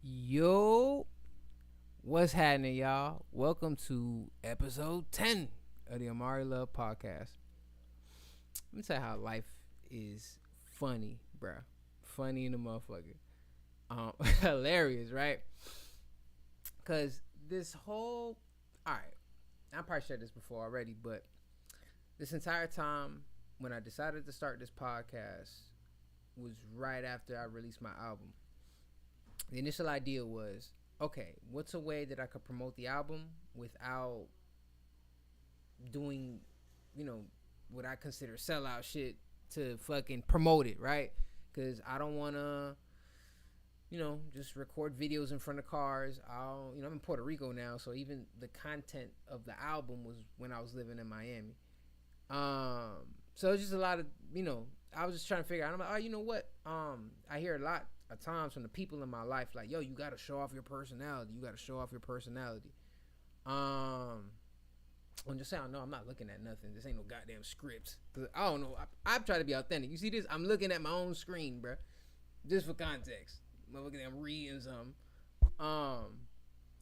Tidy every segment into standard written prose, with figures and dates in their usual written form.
Yo, what's happening, y'all? Welcome to episode 10 of the Amaury Love Podcast. Let me tell you how life is funny, bruh. Funny in the motherfucker. Hilarious, right? Because this whole. Alright, I probably shared this before already, but this entire time when I decided to start this podcast was right after I released my album. The initial idea was, okay, what's a way that I could promote the album without doing, you know, what I consider sellout shit to fucking promote it, right? Because I don't want to, just record videos in front of cars. I'm in Puerto Rico now, so even the content of the album was when I was living in Miami. So it's just a lot of, I was just trying to figure out. I'm like, oh, you know what? I hear a lot of times from the people in my life, like, yo, you got to show off your personality. You got to show off your personality. I'm just saying, no, I'm not looking at nothing. This ain't no goddamn scripts. Cause I don't know. I've tried to be authentic. You see this? I'm looking at my own screen, bro. Just for context. I'm looking at, I'm reading something.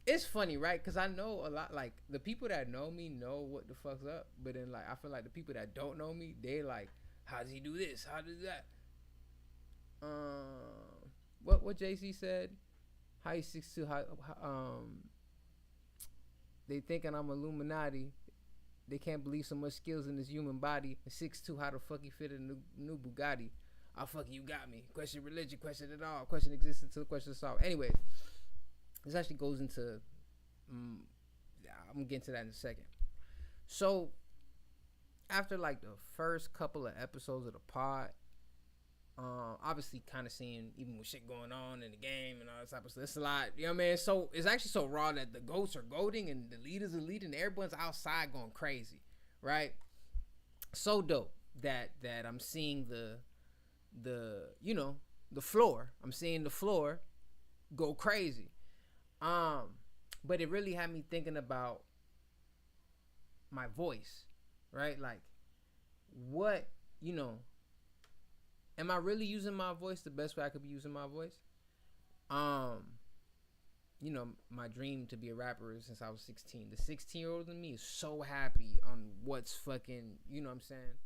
It's funny, right? Because I know a lot, like, the people that know me know what the fuck's up. But then, like, I feel like the people that don't know me, they like, how does he do this? How does that? What JC said? How he 6'2", they thinking I'm Illuminati. They can't believe so much skills in this human body. And 6'2", how the fuck he fit in the new Bugatti? Oh, fuck, you got me. Question religion, question it all. Question existence until the question is solved. Anyways, this actually goes into, I'm going to get into that in a second. So, after like the first couple of episodes of the pod, obviously kind of seeing even with shit going on in the game and all that type of stuff, it's a lot, you know what I mean? So it's actually so raw that the goats are goading and the leaders are leading, everyone's outside going crazy, right? So dope that I'm seeing the floor. I'm seeing the floor go crazy. But it really had me thinking about my voice, right? Like, what, am I really using my voice the best way I could be using my voice? My dream to be a rapper is since I was 16. The 16-year-old in me is so happy on what's fucking, you know what I'm saying?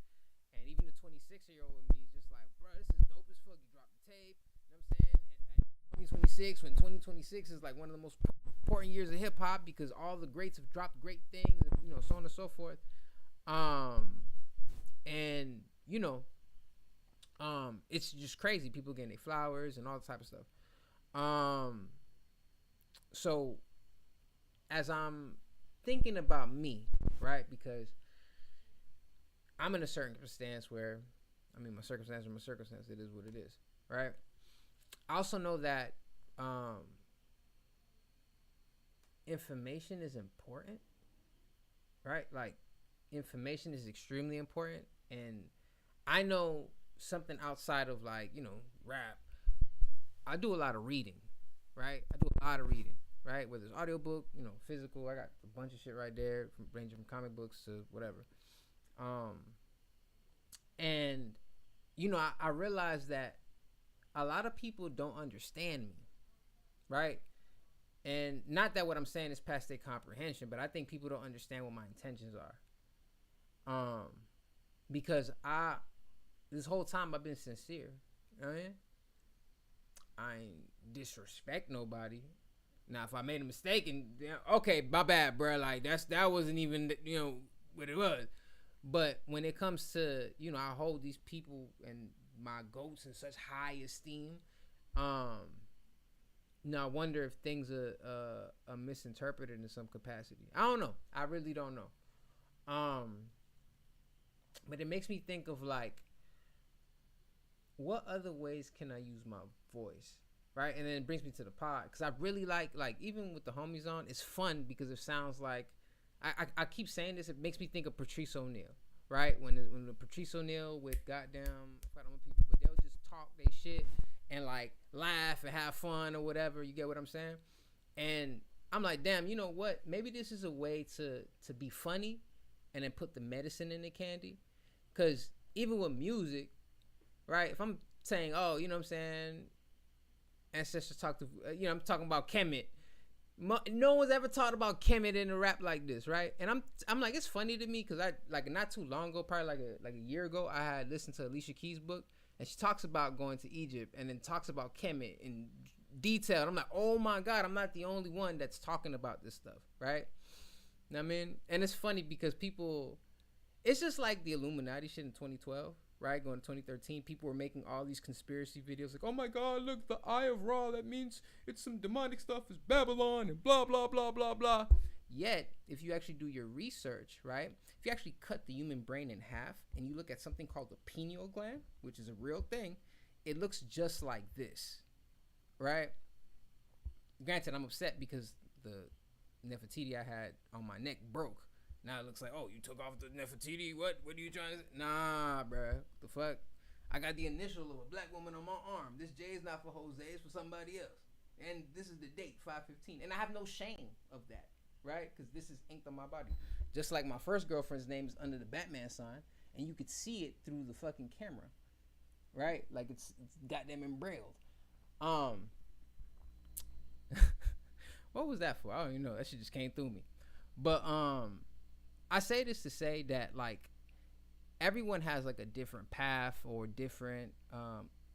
And even the 26-year-old in me is just like, bro, this is dope as fuck. You dropped the tape, you know what I'm saying? And 2026, when 2026 is like one of the most important years of hip hop because all the greats have dropped great things, so on and so forth. And it's just crazy. People getting their flowers and all that type of stuff. So as I'm thinking about me, right? Because I'm in a certain circumstance where, my circumstance is my circumstance. It is what it is, right? I also know that information is important, right? Like, information is extremely important. And I know something outside of, like, rap. I do a lot of reading, right? I do a lot of reading, right? Whether it's audiobook, physical. I got a bunch of shit right there, ranging from comic books to whatever. And, I realized that a lot of people don't understand me, right? And not that what I'm saying is past their comprehension, but I think people don't understand what my intentions are. Because this whole time I've been sincere. You know what I mean? I ain't disrespect nobody. Now, if I made a mistake and okay, my bad, bro. Like that wasn't even what it was. But when it comes to I hold these people and my goats in such high esteem. I wonder if things are misinterpreted in some capacity. I don't know. I really don't know. But it makes me think of, like, what other ways can I use my voice, right? And then it brings me to the pod, because I really like even with the homies on, it's fun because it sounds like I keep saying this. It makes me think of Patrice O'Neal, right? When the Patrice O'Neal with goddamn I don't know people, but they'll just talk they shit and like laugh and have fun or whatever. You get what I'm saying? And I'm like, damn, you know what? Maybe this is a way to be funny and then put the medicine in the candy. Because even with music, right? If I'm saying, oh, you know what I'm saying? ancestors talk to, I'm talking about Kemet. No one's ever talked about Kemet in a rap like this, right? And I'm like, it's funny to me because I like not too long ago, probably like a year ago, I had listened to Alicia Keys' book, and she talks about going to Egypt and then talks about Kemet in detail. And I'm like, oh my God, I'm not the only one that's talking about this stuff, right? You know what I mean? And it's funny because people, it's just like the Illuminati shit in 2012. Right, going to 2013, people were making all these conspiracy videos like, oh my God, look, the Eye of Ra, that means it's some demonic stuff, it's Babylon, and blah, blah, blah, blah, blah. Yet, if you actually do your research, right, if you actually cut the human brain in half and you look at something called the pineal gland, which is a real thing, it looks just like this, right? Granted, I'm upset because the Nefertiti I had on my neck broke. Now it looks like, oh, you took off the Nefertiti. What are you trying to say? Nah, bruh. The fuck? I got the initial of a black woman on my arm. This J is not for Jose. It's for somebody else. And this is the date, 5/15. And I have no shame of that, right? Because this is inked on my body. Just like my first girlfriend's name is under the Batman sign. And you could see it through the fucking camera, right? Like it's goddamn embroiled. What was that for? I don't even know. That shit just came through me. But, I say this to say that like everyone has like a different path or different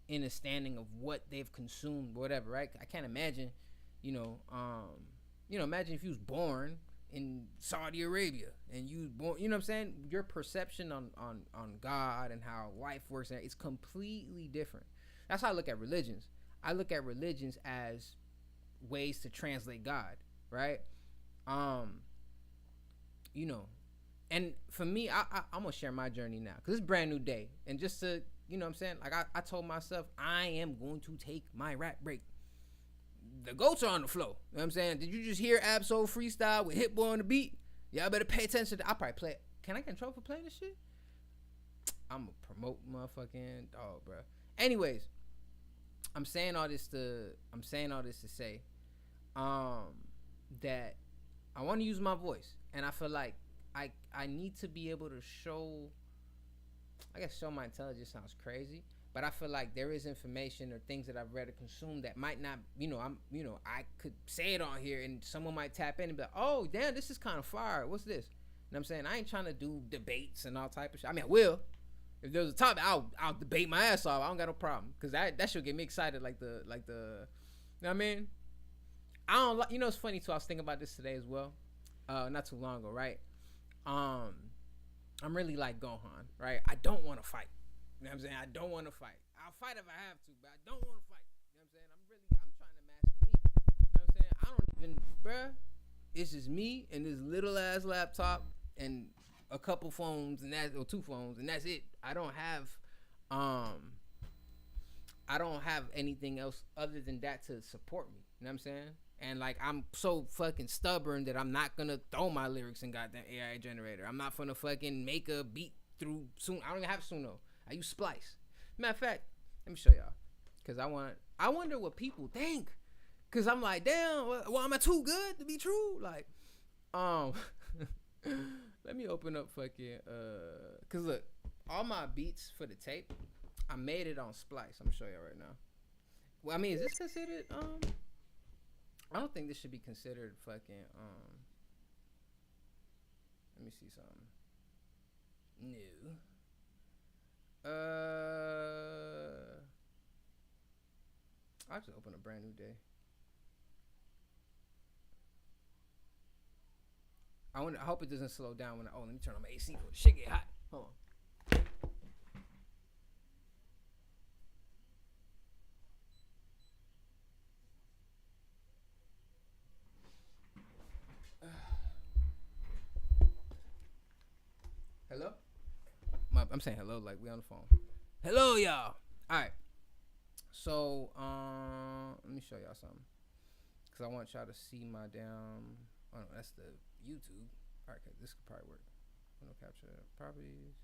understanding of what they've consumed, whatever, right? I can't imagine, imagine if you was born in Saudi Arabia and you was born, you know what I'm saying? Your perception on God and how life works, it's completely different. That's how I look at religions. I look at religions as ways to translate God, right? And for me, I'm gonna share my journey now because it's a brand new day. And just to, you know what I'm saying? Like I told myself, I am going to take my rap break. The goats are on the floor. You know what I'm saying? Did you just hear Absol freestyle with Hit Boy on the beat? Y'all better pay attention. I'll probably play it. Can I control for playing this shit? I'm gonna promote motherfucking dog, bro. Anyways, I'm saying all this to say that I want to use my voice, and I feel like I need to be able to show my intelligence sounds crazy, but I feel like there is information or things that I've read or consumed that might not, I could say it on here and someone might tap in and be like, oh, damn, this is kind of fire. What's this? You know what I'm saying? I ain't trying to do debates and all type of shit. I mean, I will. If there's a topic, I'll debate my ass off. I don't got no problem. Because that should get me excited like the, you know what I mean? I don't like, it's funny too. I was thinking about this today as well. Not too long ago, right? I'm really like Gohan, right? I don't want to fight. You know what I'm saying? I don't want to fight. I'll fight if I have to, but I don't want to fight. You know what I'm saying? I'm trying to master me. You know what I'm saying? I don't even, bruh. It's just me and this little ass laptop and a couple phones or 2 phones, and that's it. I don't have anything else other than that to support me. You know what I'm saying? And like I'm so fucking stubborn that I'm not gonna throw my lyrics in goddamn AI generator. I'm not gonna fucking make a beat through Suno. I don't even have Suno. I use Splice. Matter of fact, let me show y'all. Cause I wonder what people think. Cause I'm like, damn, well, am I too good to be true? Like, let me open up fucking cause look, all my beats for the tape, I made it on Splice. I'm gonna show y'all right now. Well, I mean, is this considered I don't think this should be considered fucking let me see something new. I'll just open a brand new day. I hope it doesn't slow down when let me turn on my AC for the shit get hot. Hold on. Hello? I'm saying hello like we on the phone. Hello, y'all. All right. So, let me show y'all something. Because I want y'all to see my damn... Oh, no, that's the YouTube. All right, this could probably work. Window capture properties.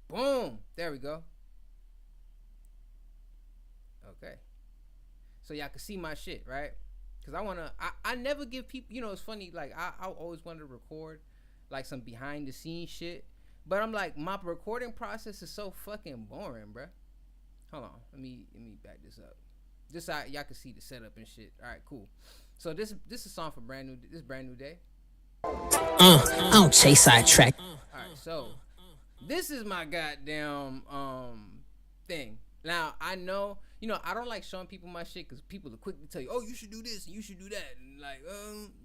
Boom. There we go. Okay. So y'all can see my shit, right? Because I never give people, it's funny, like, I always wanted to record, like, some behind-the-scenes shit. But I'm like, my recording process is so fucking boring, bruh. Hold on. Let me back this up. Just so y'all can see the setup and shit. All right, cool. So this is a song for brand new day. I don't chase sidetrack. All right, so this is my goddamn thing. Now I know, I don't like showing people my shit because people are quick to tell you, oh, you should do this and you should do that, and like,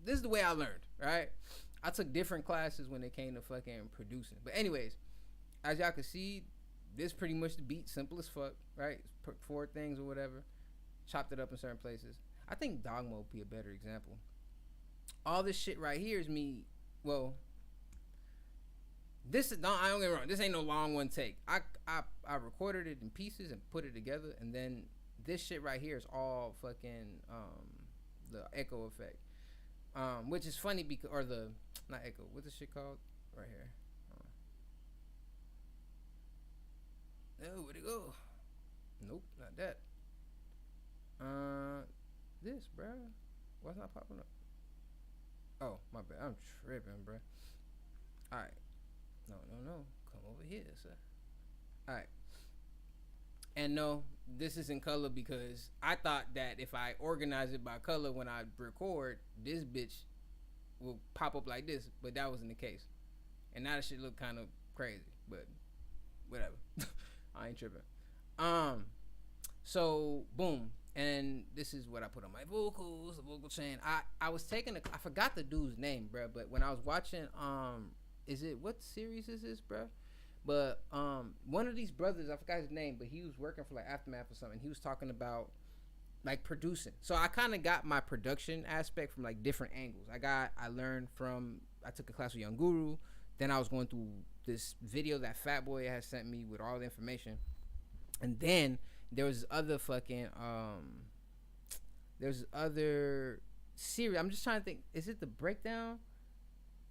this is the way I learned, right? I took different classes when it came to fucking producing, but anyways, as y'all can see, this pretty much the beat, simple as fuck, right? Put 4 things or whatever, chopped it up in certain places. I think Dogma would be a better example. All this shit right here is me. Well, I don't get me wrong. This ain't no long one take. I recorded it in pieces and put it together, and then this shit right here is all fucking the echo effect, which is funny because not echo. What's this shit called right here? Oh, where'd it go? Nope, not that. This, bro. Why it's not popping up? Oh, my bad. I'm tripping, bro. All right. No. Come over here, sir. All right. And no, this is in color because I thought that if I organize it by color when I record, this bitch will pop up like this, but that wasn't the case. And now that shit look kind of crazy, but whatever. I ain't tripping. So boom. And this is what I put on my vocals, the vocal chain. I was taking I forgot the dude's name, bro. But when I was watching, what series is this, bro? But one of these brothers, I forgot his name, but he was working for like Aftermath or something. He was talking about like producing. So I kind of got my production aspect from like different angles. I took a class with Young Guru. Then I was going through this video that Fat Boy had sent me with all the information, and then there was other fucking there's other series. I'm just trying to think. Is it the Breakdown?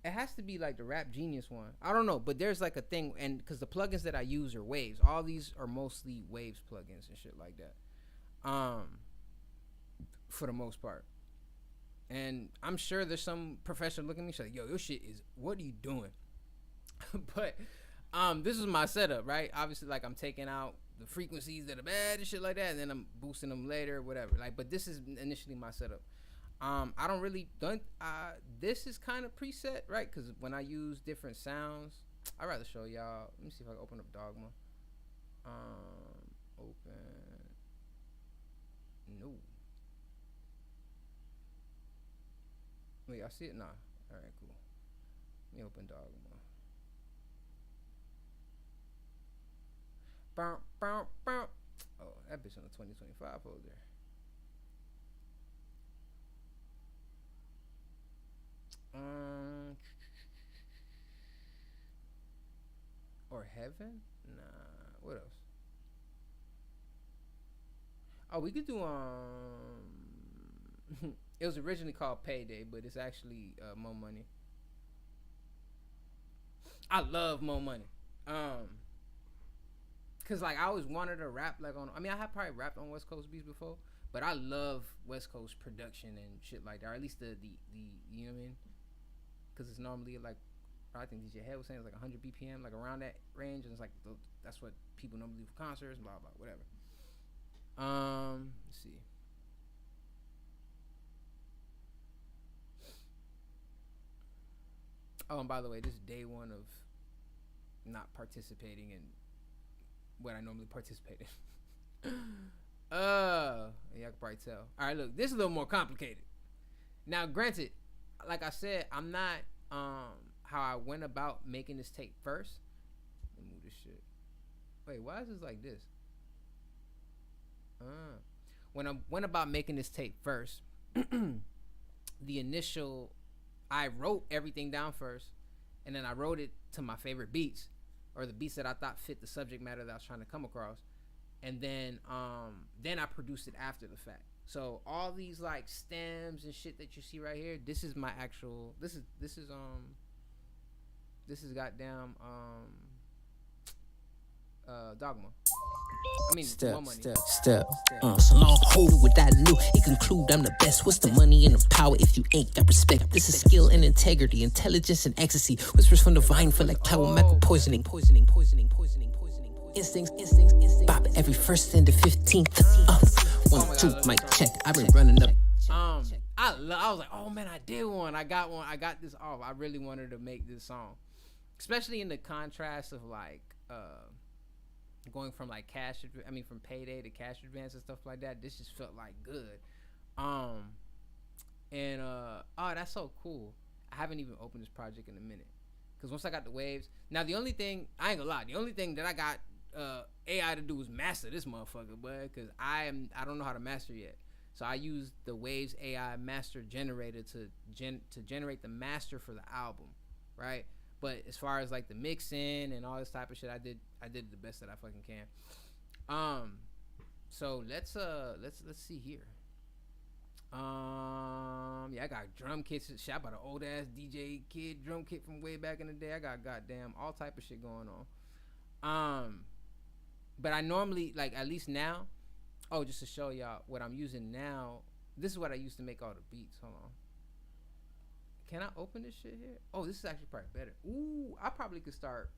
It has to be like the Rap Genius one. I don't know, but there's like a thing, and because the plugins that I use are Waves. All these are mostly Waves plugins and shit like that. For the most part. And I'm sure there's some professional looking at me like, yo, your shit is, what are you doing? But this is my setup, right? Obviously, like, I'm taking out the frequencies that are bad and shit like that, and then I'm boosting them later, whatever. Like, but this is initially my setup. I don't really this is kind of preset, right? Because when I use different sounds, I'd rather show y'all. Let me see if I can open up Dogma. Open. No. Wait, I see it? Nah. All right, cool. Let me open Dogma. Bow, bow, bow. Oh, that bitch on the 2025 folder. Or Heaven? Nah. What else? Oh, we could do it was originally called Payday, but it's actually Mo Money. I love Mo Money. Cause like I always wanted to rap like on. I mean, I have probably rapped on West Coast beats before, but I love West Coast production and shit like that. Or at least the you know what I mean? Cause it's normally like, I think DJ Head was saying it's like 100 BPM, like around that range, and it's like that's what people normally do for concerts, blah blah whatever. Let's see. Oh, and by the way, this is day one of not participating in what I normally participate in. Yeah, I can probably tell. All right, look, this is a little more complicated. Now, granted, like I said, I'm not how I went about making this tape first. Let me move this shit. Wait, why is this like this? When I went about making this tape first, I wrote everything down first, and then I wrote it to my favorite beats, or the beats that I thought fit the subject matter that I was trying to come across, and then I produced it after the fact. So all these like stems and shit that you see right here, this is my actual. This is goddamn Dogma. I mean, Step. It's a long hold what I knew. It conclude I'm the best. What's the money and the power if you ain't got respect? This is skill and integrity, intelligence and ecstasy. Whispers from the vine feel like power, macro poisoning. Instincts. Bop it. every 1st and the 15th. 1, 2, mic check. I've been running up. I was like, oh man, I did one. I got this off. I really wanted to make this song, especially in the contrast of like going from like from payday to cash advance and stuff like that. This just felt like good. That's so cool. I haven't even opened this project in a minute, because once I got the waves, now the only thing I that I got AI to do is master this motherfucker, boy, because I don't know how to master yet. So I used the Waves AI master generator to generate the master for the album, right? But as far as like the mixing and all this type of shit, I did the best that I fucking can. So let's see here. I got drum kits. Shit, I bought an old ass DJ Kid drum kit from way back in the day. I got goddamn all type of shit going on. But I normally, like, at least now, just to show y'all what I'm using now. This is what I used to make all the beats. Hold on. Can I open this shit here? Oh, this is actually probably better. Ooh, I probably could start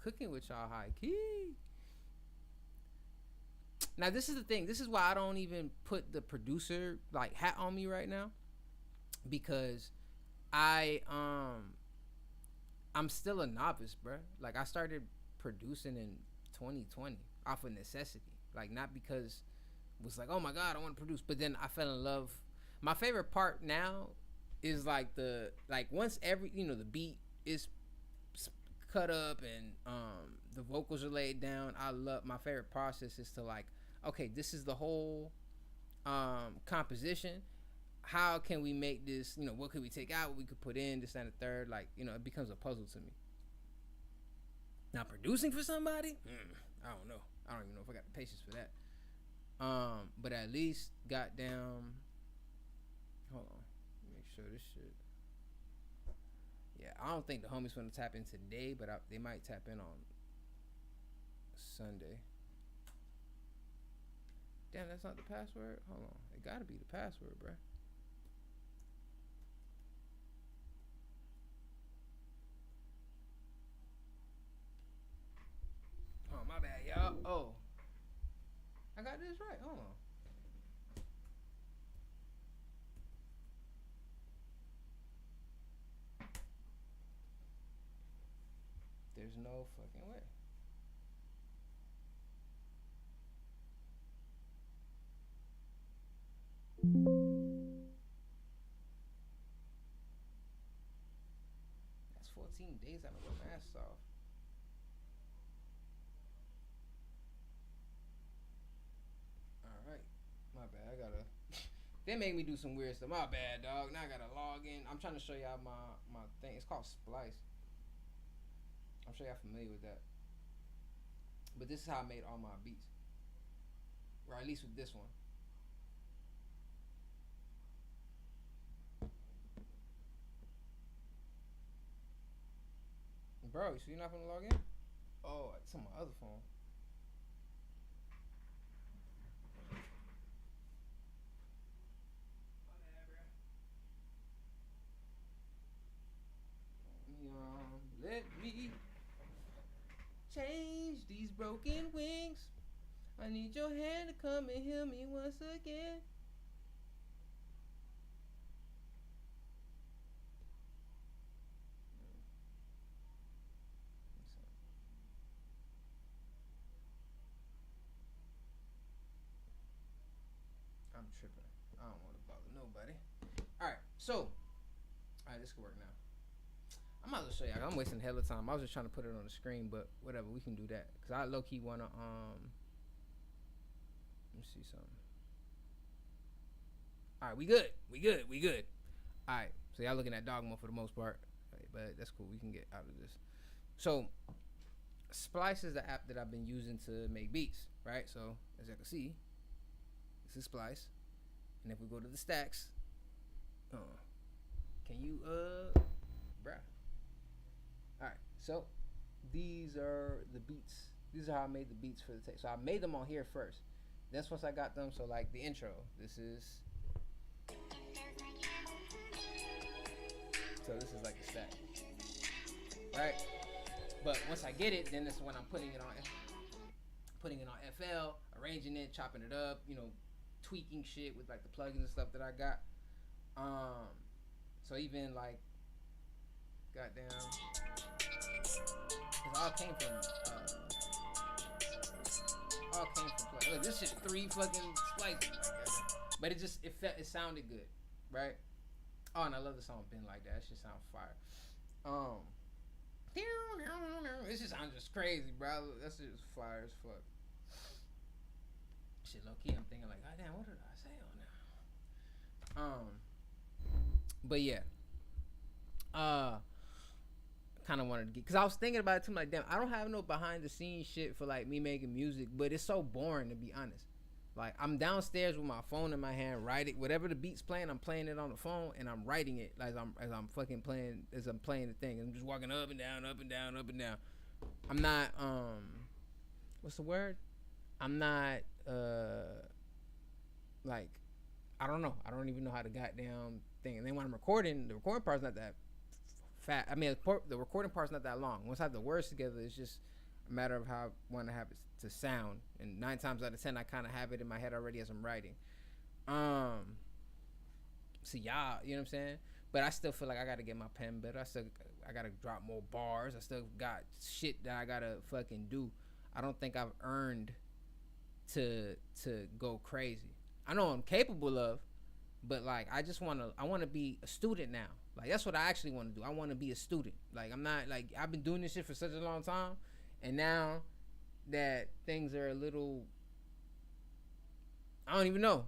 cooking with y'all high key. Now this is the thing. This is why I don't even put the producer like hat on me right now, because I'm still a novice, bruh. Like, I started producing in 2020 off of necessity. Like, not because it was like, oh my god, I want to produce, but then I fell in love. My favorite part now is like once the beat is cut up and the vocals are laid down. My favorite process is to like, okay, this is the whole composition. How can we make this, what could we take out, what we could put in, this and the third, like, it becomes a puzzle to me. Now producing for somebody, I don't know. I don't even know if I got the patience for that. But at least goddamn, hold on, make sure this shit. Yeah, I don't think the homies gonna tap in today, but they might tap in on Sunday. Damn, that's not the password. Hold on, it gotta be the password, bruh. Oh, my bad, y'all. Oh, I got this right. Hold on. There's no fucking way. That's 14 days out of my mask off. Alright. My bad. I gotta. They made me do some weird stuff. My bad, dog. Now I gotta log in. I'm trying to show y'all my thing. It's called Splice. I'm sure y'all familiar with that. But this is how I made all my beats. Or at least with this one. Bro, so you're not gonna log in? Oh, it's on my other phone. Let me change these broken wings. I need your hand to come and heal me once again. I'm tripping. I don't want to bother nobody. Alright, so. Alright, this could work now. I'm about to show y'all. I'm wasting hella time. I was just trying to put it on the screen, but whatever, we can do that. Cause I low key wanna let me see something. Alright, we good. Alright, so y'all looking at Dogma for the most part. Right, but that's cool. We can get out of this. So Splice is the app that I've been using to make beats, right? So as you can see, this is Splice. And if we go to the stacks, can you bruh. Alright, so these are the beats. These are how I made the beats for the tape. So I made them on here first. That's once I got them. So like the intro, this is like the stack, right? But once I get it, then that's when I'm putting putting it on FL, arranging it, chopping it up, you know, tweaking shit with like the plugins and stuff that I got. So even like, goddamn, it all came from look, this shit 3 fucking splices, but it sounded good, right? Oh, and I love the song "Been Like That." It shit sound fire. It just sounds just crazy, bro. That shit is fire as fuck. Shit, low key, I'm thinking like, God damn, what did I say on that? But yeah, kind of wanted to get, cause I was thinking about it too. Like, damn, I don't have no behind the scenes shit for like me making music, but it's so boring to be honest. Like, I'm downstairs with my phone in my hand, writing whatever the beat's playing. I'm playing it on the phone and I'm writing it as I'm fucking playing, as I'm playing the thing. I'm just walking up and down, up and down, up and down. I'm not what's the word? I'm not like, I don't know. I don't even know how to goddamn thing. And then when I'm recording, the recording part's not that fat. I mean, the recording part's not that long. Once I have the words together, it's just a matter of how I want to have it to sound. And 9 times out of 10, I kind of have it in my head already as I'm writing. So y'all, you know what I'm saying? But I still feel like I got to get my pen better. I got to drop more bars. I still got shit that I got to fucking do. I don't think I've earned to go crazy. I know I'm capable of, but like, I want to be a student now. Like, that's what I actually want to do. I want to be a student. Like, I'm not, like, I've been doing this shit for such a long time, and now that things are a little, I don't even know,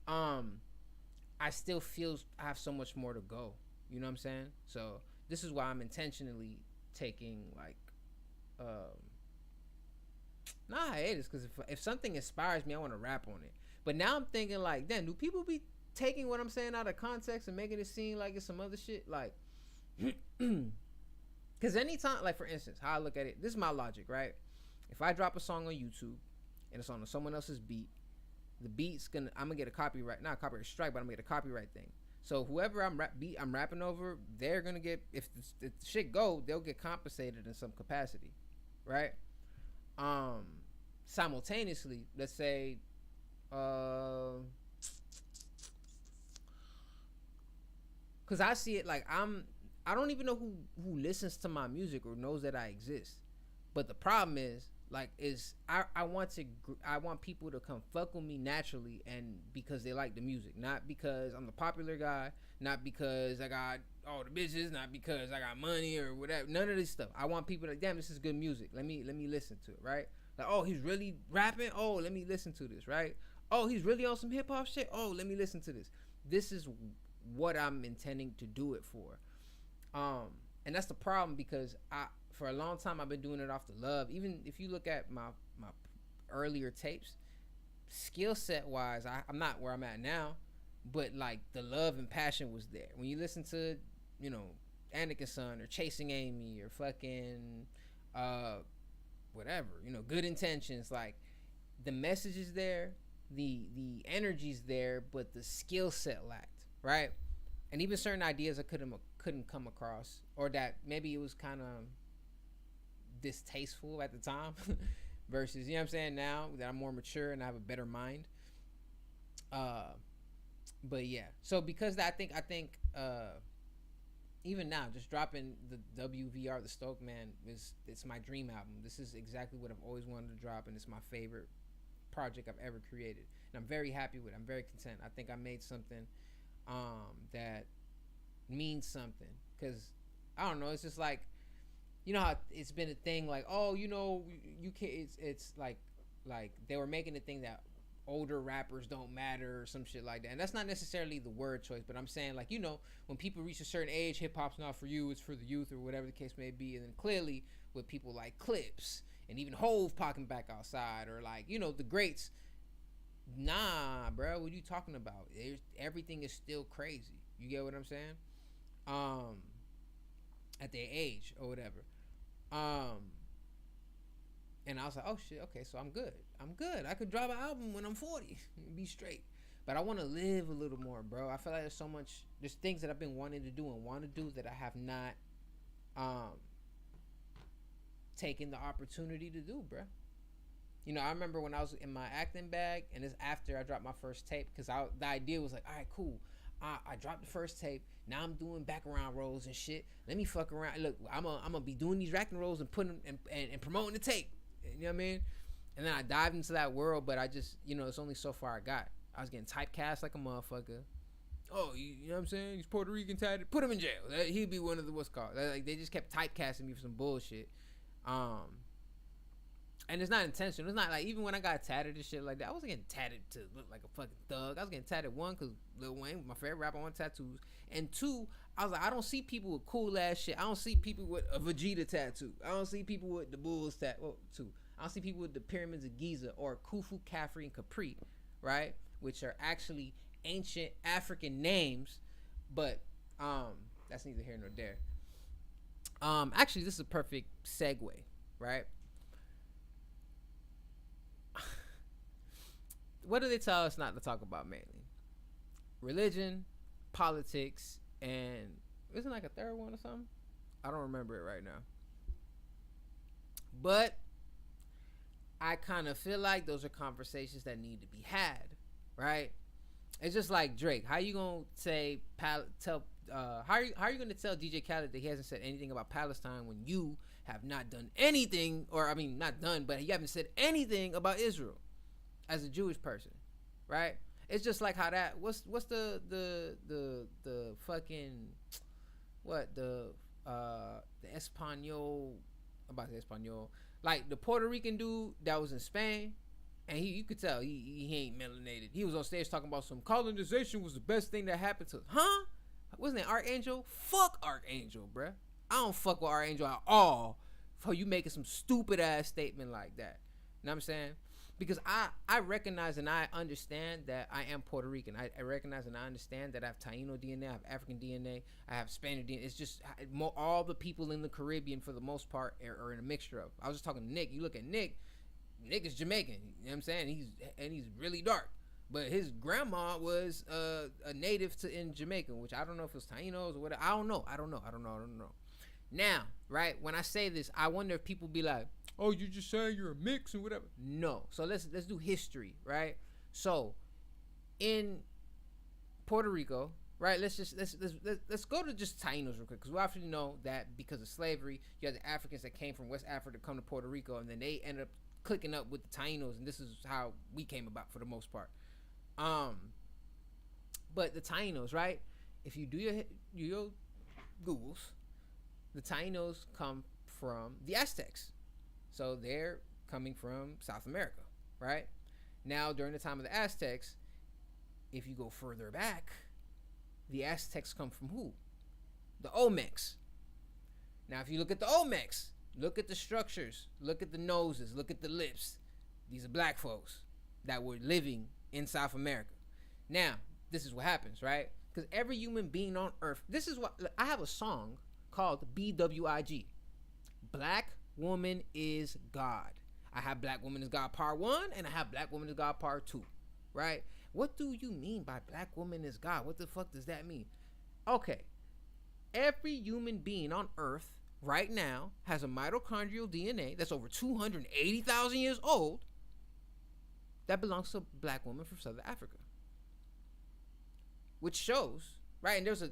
I still feel I have so much more to go. You know what I'm saying? So this is why I'm intentionally taking like not hiatus, because if something inspires me, I want to rap on it. But now I'm thinking like, damn, do people be taking what I'm saying out of context and making it seem like it's some other shit? Like, because anytime, like for instance, how I look at it, this is my logic, right? If I drop a song on YouTube and it's on someone else's beat, the beat's I'm gonna get a copyright, not a copyright strike, but I'm gonna get a copyright thing. So whoever I'm rapping over, they're gonna get, if the shit go, they'll get compensated in some capacity, right? Simultaneously, let's say, because I see it like I don't even know who listens to my music or knows that I exist. But the problem is, like, I want people to come fuck with me naturally, and because they like the music, not because I'm the popular guy, not because I got all the bitches, not because I got money or whatever. None of this stuff. I want people to, damn, this is good music. Let me listen to it, right? Like, oh, he's really rapping. Oh, let me listen to this, right? Oh, he's really on some hip hop shit. Oh, let me listen to this. This is what I'm intending to do it for. And that's the problem, because for a long time I've been doing it off the love. Even if you look at my earlier tapes, skill set wise, I'm not where I'm at now, but like the love and passion was there. When you listen to, you know, Anakin Son or Chasing Amy or fucking whatever, you know, Good Intentions, like the message is there, the energy's there, but the skill set lacked, right? And even certain ideas I couldn't come across, or that maybe it was kind of distasteful at the time versus, you know what I'm saying, now that I'm more mature and I have a better mind. But yeah, so because that, I think even now, just dropping the WVR, the Stoke Man, it's my dream album. This is exactly what I've always wanted to drop, and it's my favorite project I've ever created, and I'm very happy with it. I'm very content. I think I made something that means something, because I don't know, it's just like, you know how it's been a thing, like, oh, you know, you can't, it's like they were making a thing that older rappers don't matter or some shit like that. And that's not necessarily the word choice, but I'm saying, like, you know, when people reach a certain age, hip-hop's not for you, it's for the youth, or whatever the case may be. And then clearly with people like Clips and even Hove popping back outside, or like, you know, the greats, nah, bro, what are you talking about? Everything is still crazy. You get what I'm saying? At their age or whatever. And I was like, oh shit, okay, so I'm good. I could drop an album when I'm 40 and be straight. But I want to live a little more, bro. I feel like there's things that I've been wanting to do and want to do that I have not taken the opportunity to do, bro. You know, I remember when I was in my acting bag, and it's after I dropped my first tape, because the idea was like, all right, cool. I dropped the first tape. Now I'm doing background roles and shit. Let me fuck around. Look, I'm gonna be doing these acting roles and putting and promoting the tape. You know what I mean? And then I dived into that world, but I just, you know, it's only so far I got. I was getting typecast like a motherfucker. Oh, you know what I'm saying? He's Puerto Rican tatted. Put him in jail. He'd be one of the what's called. Like, they just kept typecasting me for some bullshit. And it's not intentional. It's not like, even when I got tatted and shit like that, I wasn't getting tatted to look like a fucking thug. I was getting tatted, one, because Lil Wayne, my favorite rapper, on tattoos. And two, I was like, I don't see people with cool ass shit. I don't see people with a Vegeta tattoo. I don't see people with the Bulls tattoo. Well, two. I don't see people with the pyramids of Giza or Khufu, Khafre, and Capri, right? Which are actually ancient African names, but that's neither here nor there. Actually, this is a perfect segue, right? What do they tell us not to talk about mainly? Religion, politics, and isn't like a third one or something? I don't remember it right now. But I kind of feel like those are conversations that need to be had, right? It's just like Drake. How you gonna say how are you gonna tell DJ Khaled that he hasn't said anything about Palestine when you have not done anything, or I mean not done, but you haven't said anything about Israel as a Jewish person, right? It's just like how that what's the fucking what the Espanol, about the Espanol, like the Puerto Rican dude that was in Spain, and you could tell he ain't melanated. He was on stage talking about some colonization was the best thing that happened to, huh? Wasn't it Archangel? Fuck Archangel, bruh. I don't fuck with Archangel at all for you making some stupid ass statement like that. You know what I'm saying? Because I recognize and I understand that I am Puerto Rican. I recognize and I understand that I have Taino DNA, I have African DNA, I have Spanish DNA. It's just all the people in the Caribbean, for the most part, are in a mixture of. I was just talking to Nick. You look at Nick is Jamaican. You know what I'm saying? He's really dark. But his grandma was a native in Jamaica, which I don't know if it's Tainos or whatever. I don't know. Now, right, when I say this, I wonder if people be like, oh, you just saying you're a mix and whatever. No. So let's do history, right? So in Puerto Rico, right, let's go to just Tainos real quick, because we obviously know that because of slavery, you had the Africans that came from West Africa to come to Puerto Rico, and then they ended up clicking up with the Tainos, and this is how we came about for the most part. But the Tainos, right? If you do your Googles, the Tainos come from the Aztecs. So they're coming from South America, right? Now, during the time of the Aztecs, if you go further back, the Aztecs come from who? The Olmecs. Now, if you look at the Olmecs, look at the structures, look at the noses, look at the lips. These are black folks that were living in South America. Now, this is what happens, right? Because every human being on earth, this is what, I have a song called BWIG. Black Woman is God. I have Black Woman is God Part 1, and I have Black Woman is God Part 2, right? What do you mean by Black Woman is God? What the fuck does that mean? Okay, every human being on earth right now has a mitochondrial DNA that's over 280,000 years old that belongs to a black woman from Southern Africa, which shows, right? And there's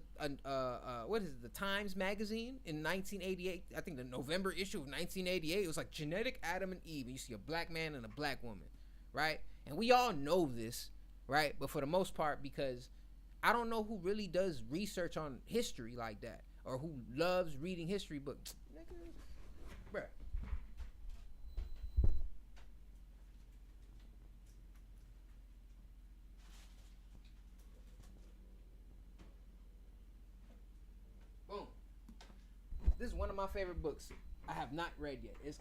what is it, the Times magazine in 1988, I think the November issue of 1988, it was like genetic Adam and Eve, and you see a black man and a black woman, right? And we all know this, right? But for the most part, because I don't know who really does research on history like that, or who loves reading history books. Bruh. Boom. This is one of my favorite books I have not read yet. This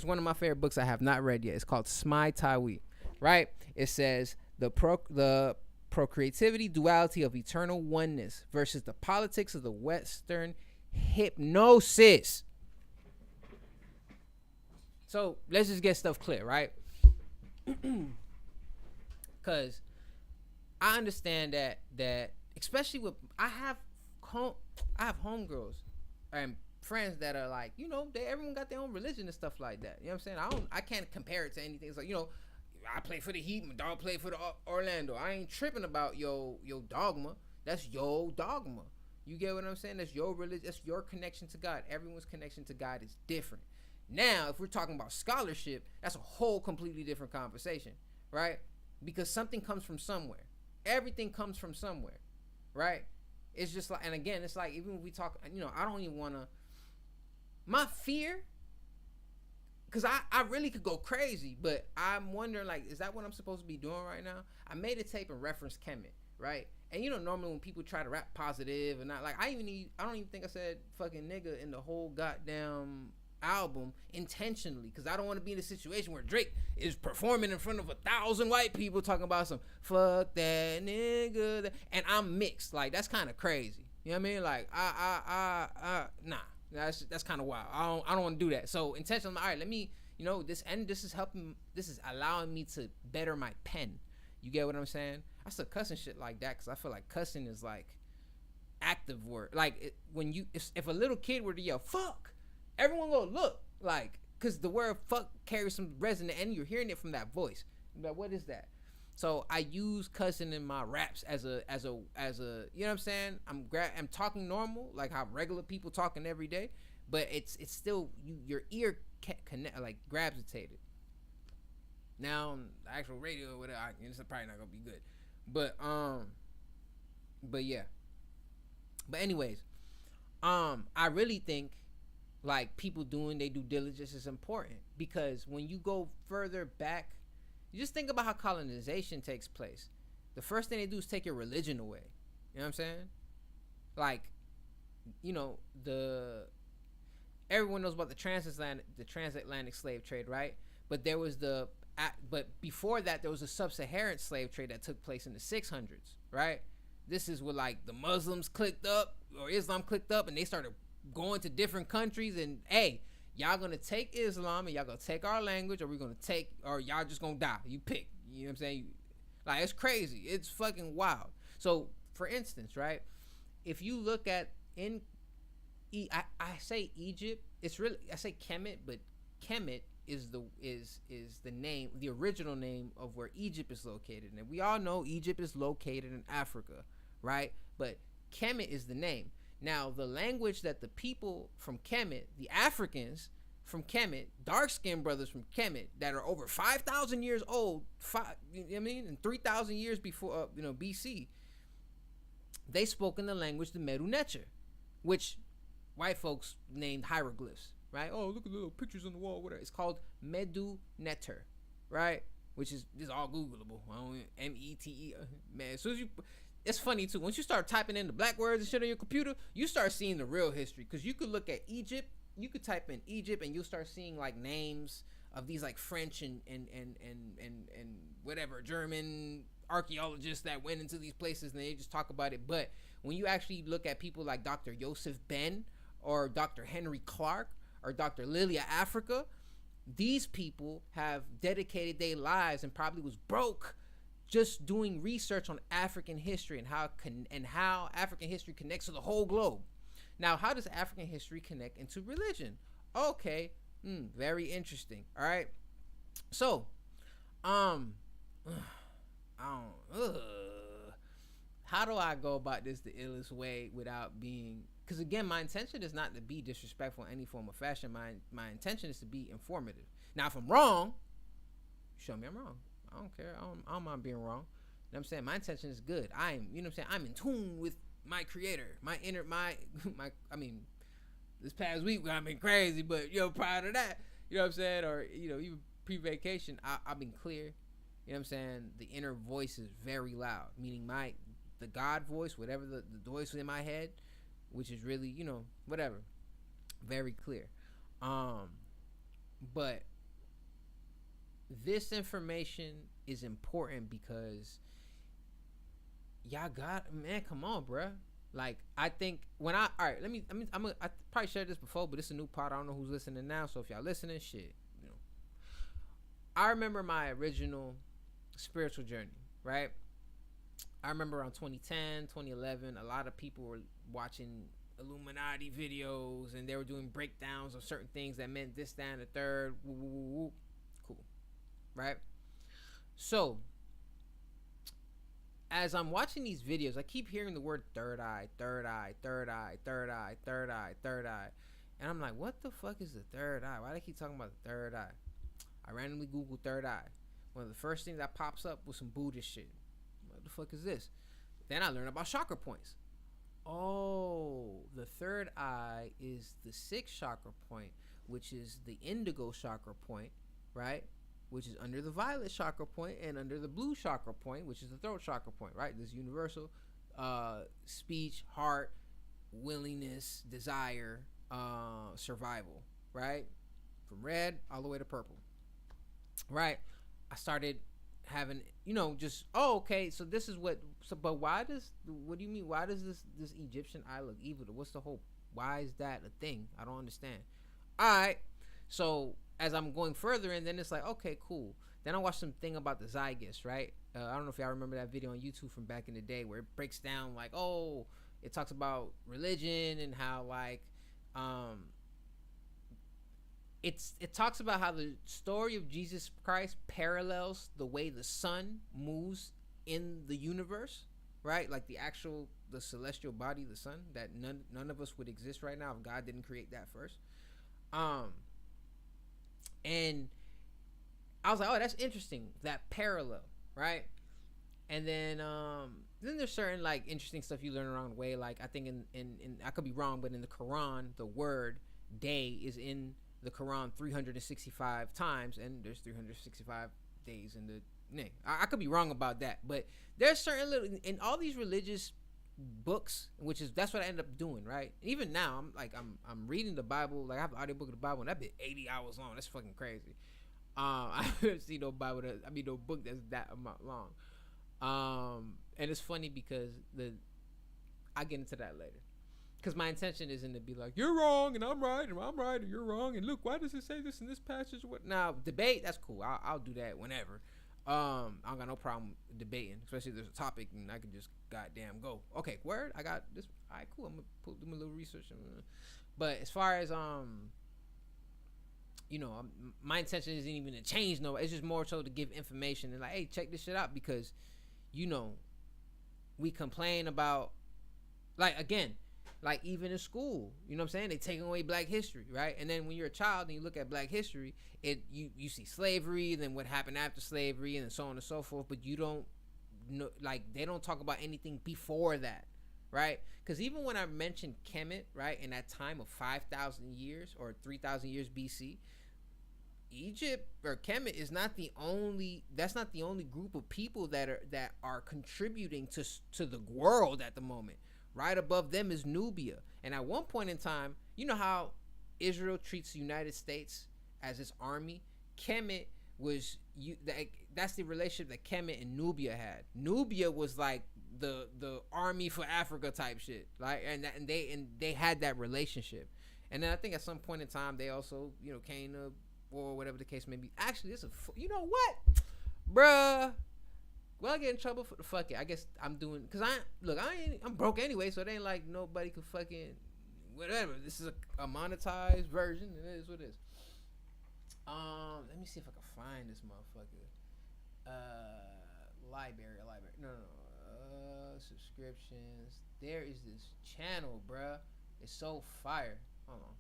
is one of my favorite books I have not read yet. It's called Smai Tawi, right? It says the procreativity duality of eternal oneness versus the politics of the Western hypnosis. So let's just get stuff clear, right? Because I understand that especially with I have homegirls and friends that are like, everyone got their own religion and stuff like that. You know what I'm saying? I can't compare it to anything. It's like, I play for the Heat, my dog play for the Orlando. I ain't tripping about your dogma. That's your dogma. You get what I'm saying? That's your religion. That's your connection to God. Everyone's connection to God is different. Now, if we're talking about scholarship, that's a whole completely different conversation, right? Because something comes from somewhere. Everything comes from somewhere, right? It's just like, and again, it's like, even when we talk, I don't even want to, my fear, because I really could go crazy, but I'm wondering, like, is that what I'm supposed to be doing right now? I made a tape and referenced Kemet, right? And normally when people try to rap positive and not, like, I don't even think I said fucking nigga in the whole goddamn album intentionally, because I don't want to be in a situation where Drake is performing in front of 1,000 white people talking about some fuck that nigga, and I'm mixed. Like, that's kind of crazy. You know what I mean? Like, nah. That's kind of wild. I don't want to do that. So intentionally, all right, let me, this is helping. This is allowing me to better my pen. You get what I'm saying? I still cussing shit like that because I feel like cussing is like active word. Like if a little kid were to yell fuck, everyone go look, like, because the word fuck carries some resonance and you're hearing it from that voice. But what is that? So I use cussing in my raps as a you know what I'm saying? I'm talking normal, like how regular people talking every day, but it's still your ear connect, like, gravitated. Now the actual radio or whatever, it's probably not gonna be good, but yeah. But anyways, I really think, like, people doing their due diligence is important, because when you go further back, you just think about how colonization takes place. The first thing they do is take your religion away. You know what I'm saying? Like, everyone knows about the transatlantic slave trade, right? But there was but before that, there was a sub-Saharan slave trade that took place in the 600s, right? This is where, like, the Muslims clicked up, or Islam clicked up, and they started going to different countries, and hey, y'all gonna take Islam and y'all gonna take our language, or y'all just gonna die. You pick. You know what I'm saying? Like, it's crazy. It's fucking wild. So, for instance, right? If you look at I say Egypt. It's really, I say Kemet, but Kemet is the name, the original name of where Egypt is located. And we all know Egypt is located in Africa, right? But Kemet is the name. Now, the language that the people from Kemet, the Africans from Kemet, dark-skinned brothers from Kemet that are over 5,000 years old, you know what I mean, and 3,000 years before, BC, they spoke in the language, the Medu Neter, which white folks named hieroglyphs, right? Oh, look at the little pictures on the wall, whatever. It's called Medu Neter, right? Which is all Googleable. METE, man. As soon as you, it's funny too. Once you start typing in the black words and shit on your computer, you start seeing the real history. Because you could look at Egypt, you could type in Egypt, and you'll start seeing, like, names of these, like, French and whatever German archaeologists that went into these places, and they just talk about it. But when you actually look at people like Dr. Joseph Ben, or Dr. Henry Clark, or Dr. Lilia Africa, these people have dedicated their lives and probably was broke just doing research on African history and how African history connects to the whole globe. Now, how does African history connect into religion? Okay, very interesting. All right, so, how do I go about this the illest way without being? Because again, my intention is not to be disrespectful in any form or fashion. My intention is to be informative. Now, if I'm wrong, show me I'm wrong. I don't care. I don't mind being wrong. You know what I'm saying? My intention is good. I'm in tune with my creator, my inner, I mean, this past week I've been crazy, but prior to that, you know what I'm saying? Or, even pre-vacation, I've been clear. You know what I'm saying? The inner voice is very loud, meaning the God voice, whatever the voice in my head, which is really, whatever, very clear. But this information is important because y'all come on, bruh. Like, I think I probably shared this before, but it's a new part. I don't know who's listening now, so if y'all listening, shit, I remember my original spiritual journey, right? I remember around 2010, 2011, a lot of people were watching Illuminati videos, and they were doing breakdowns of certain things that meant this, that, and the third. Woo, woo, woo, woo. Cool, right? So as I'm watching these videos, I keep hearing the word third eye, third eye, third eye, third eye, third eye, third eye. And I'm like, what the fuck is the third eye? Why do they keep talking about the third eye? I randomly Googled third eye. One of the first things that pops up was some Buddhist shit. What the fuck is this? Then I learned about chakra points. Oh, the third eye is the sixth chakra point, which is the indigo chakra point, right? Which is under the violet chakra point and under the blue chakra point, which is the throat chakra point, right? This universal speech, heart, willingness, desire, survival, right? From red all the way to purple, right? I started having, just, okay, so this is what, but what do you mean? Why does this Egyptian eye look evil? What's the whole, why is that a thing? I don't understand. All right, so as I'm going further in, then it's like, okay, cool. Then I watched something about the zygus, right? I don't know if y'all remember that video on YouTube from back in the day where it breaks down like, it talks about religion and how like, it talks about how the story of Jesus Christ parallels the way the sun moves in the universe, right? Like the celestial body, the sun, that none of us would exist right now if God didn't create that first. And I was like, oh, that's interesting, that parallel, right? And then there's certain like interesting stuff you learn along the way. Like I think in I could be wrong, but in the Quran, the word day is in the Quran 365 times, and there's 365 days in the name. I could be wrong about that, but there's certain little in all these religious books, that's what I end up doing, right? Even now, I'm reading the Bible. Like I have an audiobook of the Bible, and that been 80 hours long. That's fucking crazy. I haven't seen no Bible no book that's that amount long. And it's funny because I get into that later. Because my intention isn't to be like, you're wrong and I'm right and you're wrong and look, why does it say this in this passage? What now? Debate, that's cool. I'll do that whenever. I don't got no problem debating, especially if there's a topic and I can just goddamn go. Okay, word, I got this. All right, cool. I'm gonna do my little research. But as far as my intention isn't even to change no. It's just more so to give information and like, hey, check this shit out, because we complain about, like, again, like even in school, you know what I'm saying? They taking away Black history, right? And then when you're a child and you look at Black history, you see slavery, then what happened after slavery, and then so on and so forth. But you don't know, like they don't talk about anything before that, right? Because even when I mentioned Kemet, right, in that time of 5,000 years or 3,000 years BC, Egypt or Kemet is not the only. That's not the only group of people that are contributing to the world at the moment. Right above them is Nubia. And at one point in time, you know how Israel treats the United States as its army? Kemet was that's the relationship that Kemet and Nubia had. Nubia was like the army for Africa type shit. Like and they had that relationship. And then I think at some point in time they also, came to war, whatever the case may be. Actually, you know what? Bruh. Will I get in trouble for the fuck it? I guess I'm doing, because I'm broke anyway, so it ain't like nobody could fucking whatever. This is a monetized version. It is what it is. Let me see if I can find this motherfucker. Library. No. Subscriptions. There is this channel, bruh. It's so fire. Hold on.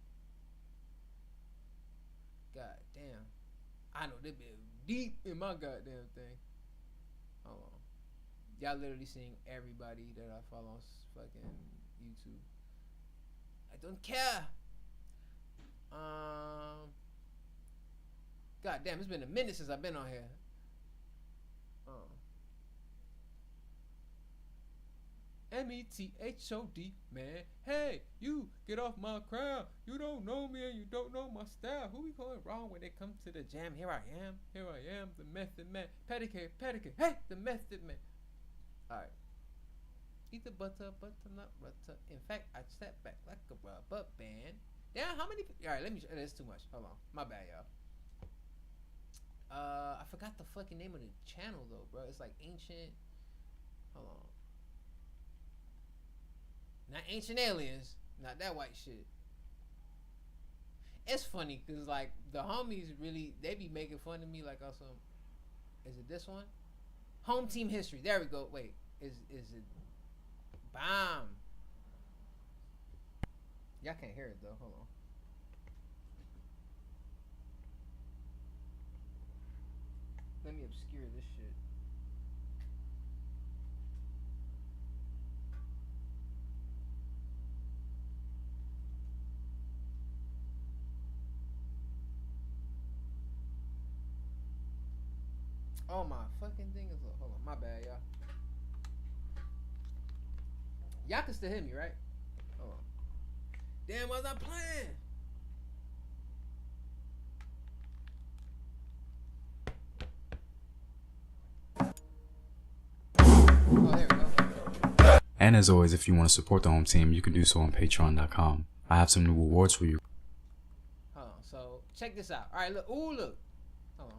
God damn. I know they been deep in my goddamn thing. Hold on. Y'all literally seeing everybody that I follow on fucking YouTube. I don't care. God damn, it's been a minute since I've been on here. METHOD, man. Hey, you get off my crowd. You don't know me and you don't know my style. Who we going wrong when they come to the jam? Here I am, the Method Man. Pedicure. Hey, the Method Man. Alright. Eat the butter, not butter. In fact, I step back like a rubber band. Damn, how many? Alright, that's too much. Hold on. My bad, y'all. I forgot the fucking name of the channel though, bro. It's like Ancient. Hold on. Not Ancient Aliens. Not that white shit. It's funny because like the homies really they be making fun of me like on some. Is it this one? Home team history. There we go. Wait, is it? Bam. Y'all can't hear it though. Hold on. Let me obscure this shit. Oh my fucking thing is hold on, my bad, y'all. Y'all can still hear me, right? Hold on. Damn, was I playing? Oh, there we go. And as always, if you want to support the home team, you can do so on patreon.com. I have some new rewards for you. Hold on, so check this out. Alright, look. Ooh, look.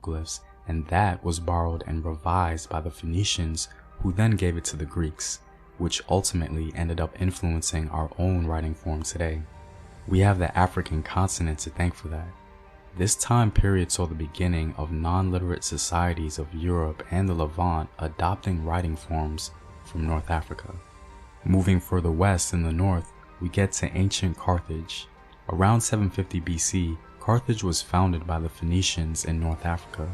Glyphs, and that was borrowed and revised by the Phoenicians, who then gave it to the Greeks, which ultimately ended up influencing our own writing form today. We have the African continent to thank for that. This time period saw the beginning of non-literate societies of Europe and the Levant adopting writing forms from North Africa. Moving further west in the north, we get to ancient Carthage. Around 750 BC, Carthage was founded by the Phoenicians in North Africa.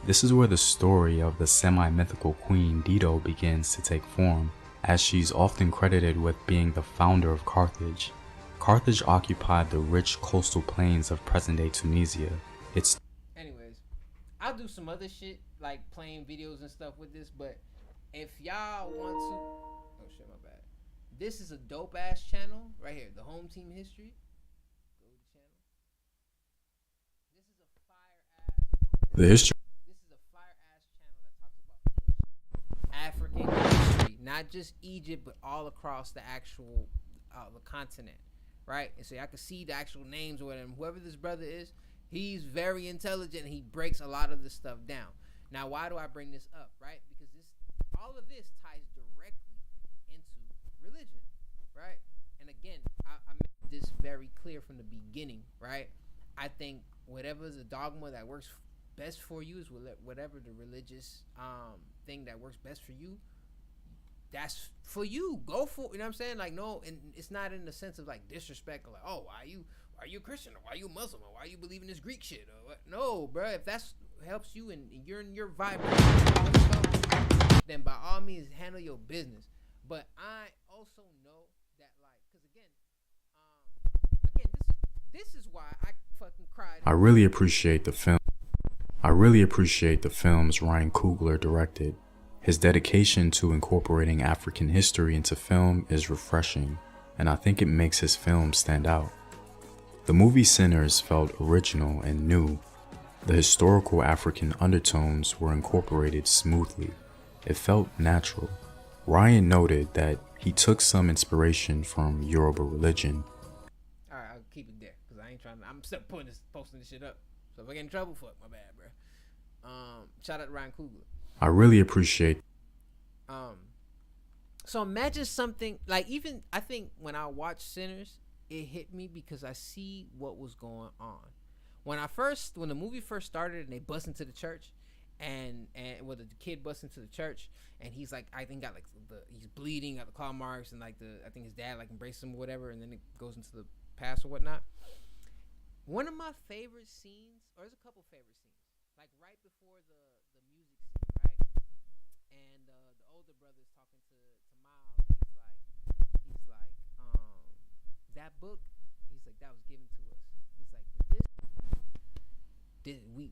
This is where the story of the semi-mythical queen Dido begins to take form, as she's often credited with being the founder of Carthage. Carthage occupied the rich coastal plains of present-day Tunisia. Anyways, I'll do some other shit, like playing videos and stuff with this, but if y'all want to... Oh shit, my bad. This is a dope-ass channel, right here, the Home Team History. The history. This is a fire ass channel that talks about African history, not just Egypt, but all across the actual the continent, right? And so I can see the actual names or whatever. Whoever this brother is, he's very intelligent. And he breaks a lot of this stuff down. Now, why do I bring this up, right? Because all of this ties directly into religion, right? And again, I made this very clear from the beginning, right? I think whatever the dogma that works best for you is whatever the religious thing that works best for you, that's for you. Go for it. You know what I'm saying? Like, no, and it's not in the sense of like disrespect or like, oh, why are you Christian or why are you Muslim or why are you believing this Greek shit or what? No, bro, if that's helps you and you're in your vibe, then by all means handle your business. But I also know that, like, because again, this is why I fucking cried. I really appreciate the films Ryan Coogler directed. His dedication to incorporating African history into film is refreshing, and I think it makes his films stand out. The movie Sinners felt original and new. The historical African undertones were incorporated smoothly. It felt natural. Ryan noted that he took some inspiration from Yoruba religion. Alright, I'll keep it there, because I ain't trying to, I'm still posting this shit up. So if I get in trouble, fuck, my bad, bro. Shout out to Ryan Coogler. I really appreciate. So imagine something like, even I think when I watched Sinners, it hit me because I see what was going on. When the movie first started and they bust into the church, and the kid busts into the church and he's like, I think got like he's bleeding, got the claw marks, and like I think his dad like embraced him or whatever, and then it goes into the past or whatnot. One of my favorite scenes, or there's a couple favorite scenes, like right before the music scene, right? And the older brother's talking to Miles. He's like, that book, he's like, that was given to us. He's like, but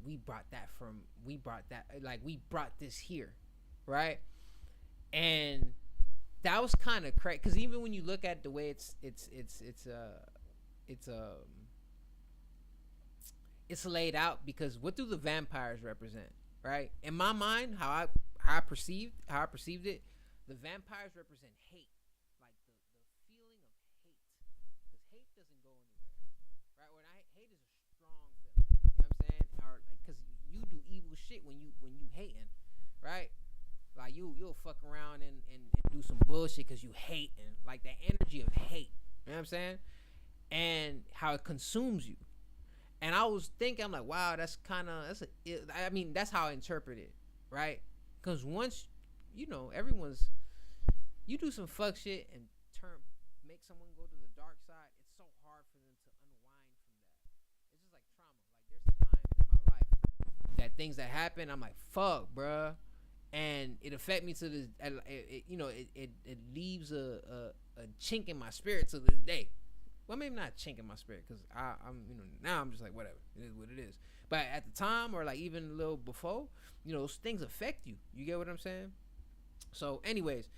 we brought this here, right? And that was kind of crazy, because even when you look at the way it's laid out, because what do the vampires represent, right? In my mind, how I perceived it, the vampires represent hate, like the feeling of hate, because hate doesn't go anywhere, right? Hate is a strong feeling, you know what I'm saying? Or like, because you do evil shit when you hating, right? Like you'll fuck around and do some bullshit because you hate, and like that energy of hate, you know what I'm saying? and how it consumes you. And I was thinking, I'm like, wow, that's how I interpret it, right? Because once, everyone's, you do some fuck shit and make someone go to the dark side, it's so hard for them to unwind from that. It's just like trauma. Like, there's times in my life that things that happen, I'm like, fuck, bruh. And it affect me to this, it leaves a chink in my spirit to this day. Well, maybe not chink in my spirit, because I'm now I'm just like, whatever, it is what it is. But at the time, or like even a little before, those things affect you. You get what I'm saying? So anyways,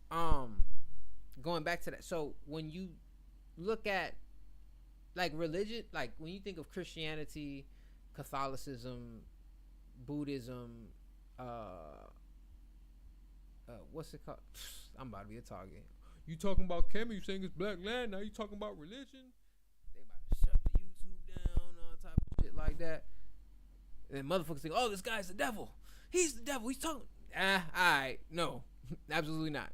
going back to that. So when you look at like religion, like when you think of Christianity, Catholicism, Buddhism, what's it called? I'm about to be a target. You talking about Kemet, you saying it's black land, now you talking about religion? They about to shut my YouTube down, all type of shit like that. And motherfuckers think, oh, this guy's the devil. He's the devil. He's talking. Alright. No, absolutely not.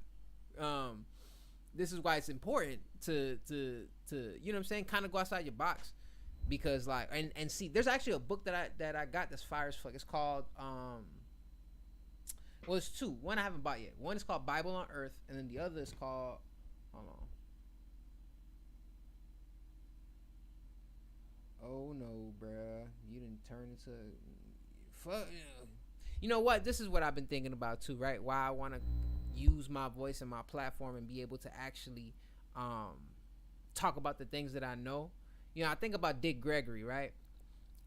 This is why it's important to you know what I'm saying, kind of go outside your box. Because like, and see, there's actually a book that I got that's fire as fuck. It's called well, it's two. One I haven't bought yet. One is called Bible on Earth, and then the other is called, hold on. Oh no, bruh. You didn't turn into, fuck. You know what? This is what I've been thinking about too, right? Why I want to use my voice and my platform and be able to actually talk about the things that I know. I think about Dick Gregory, right?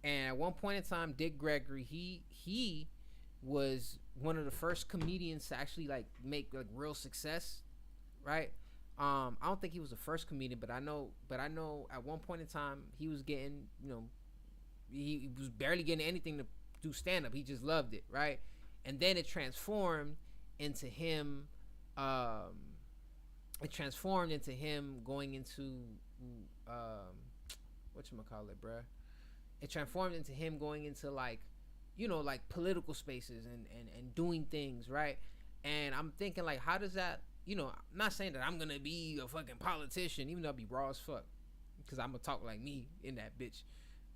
And at one point in time, Dick Gregory, he was one of the first comedians to actually like make like real success, right? I don't think he was the first comedian, but I know at one point in time he was getting, he was barely getting anything to do stand up. He just loved it, right? And then it transformed into him going into whatchamacallit, bruh? It transformed into him going into like, like political spaces and doing things, right? And I'm thinking like, how does that, I'm not saying that I'm gonna be a fucking politician, even though I'd be raw as fuck, because I'm gonna talk like me in that bitch.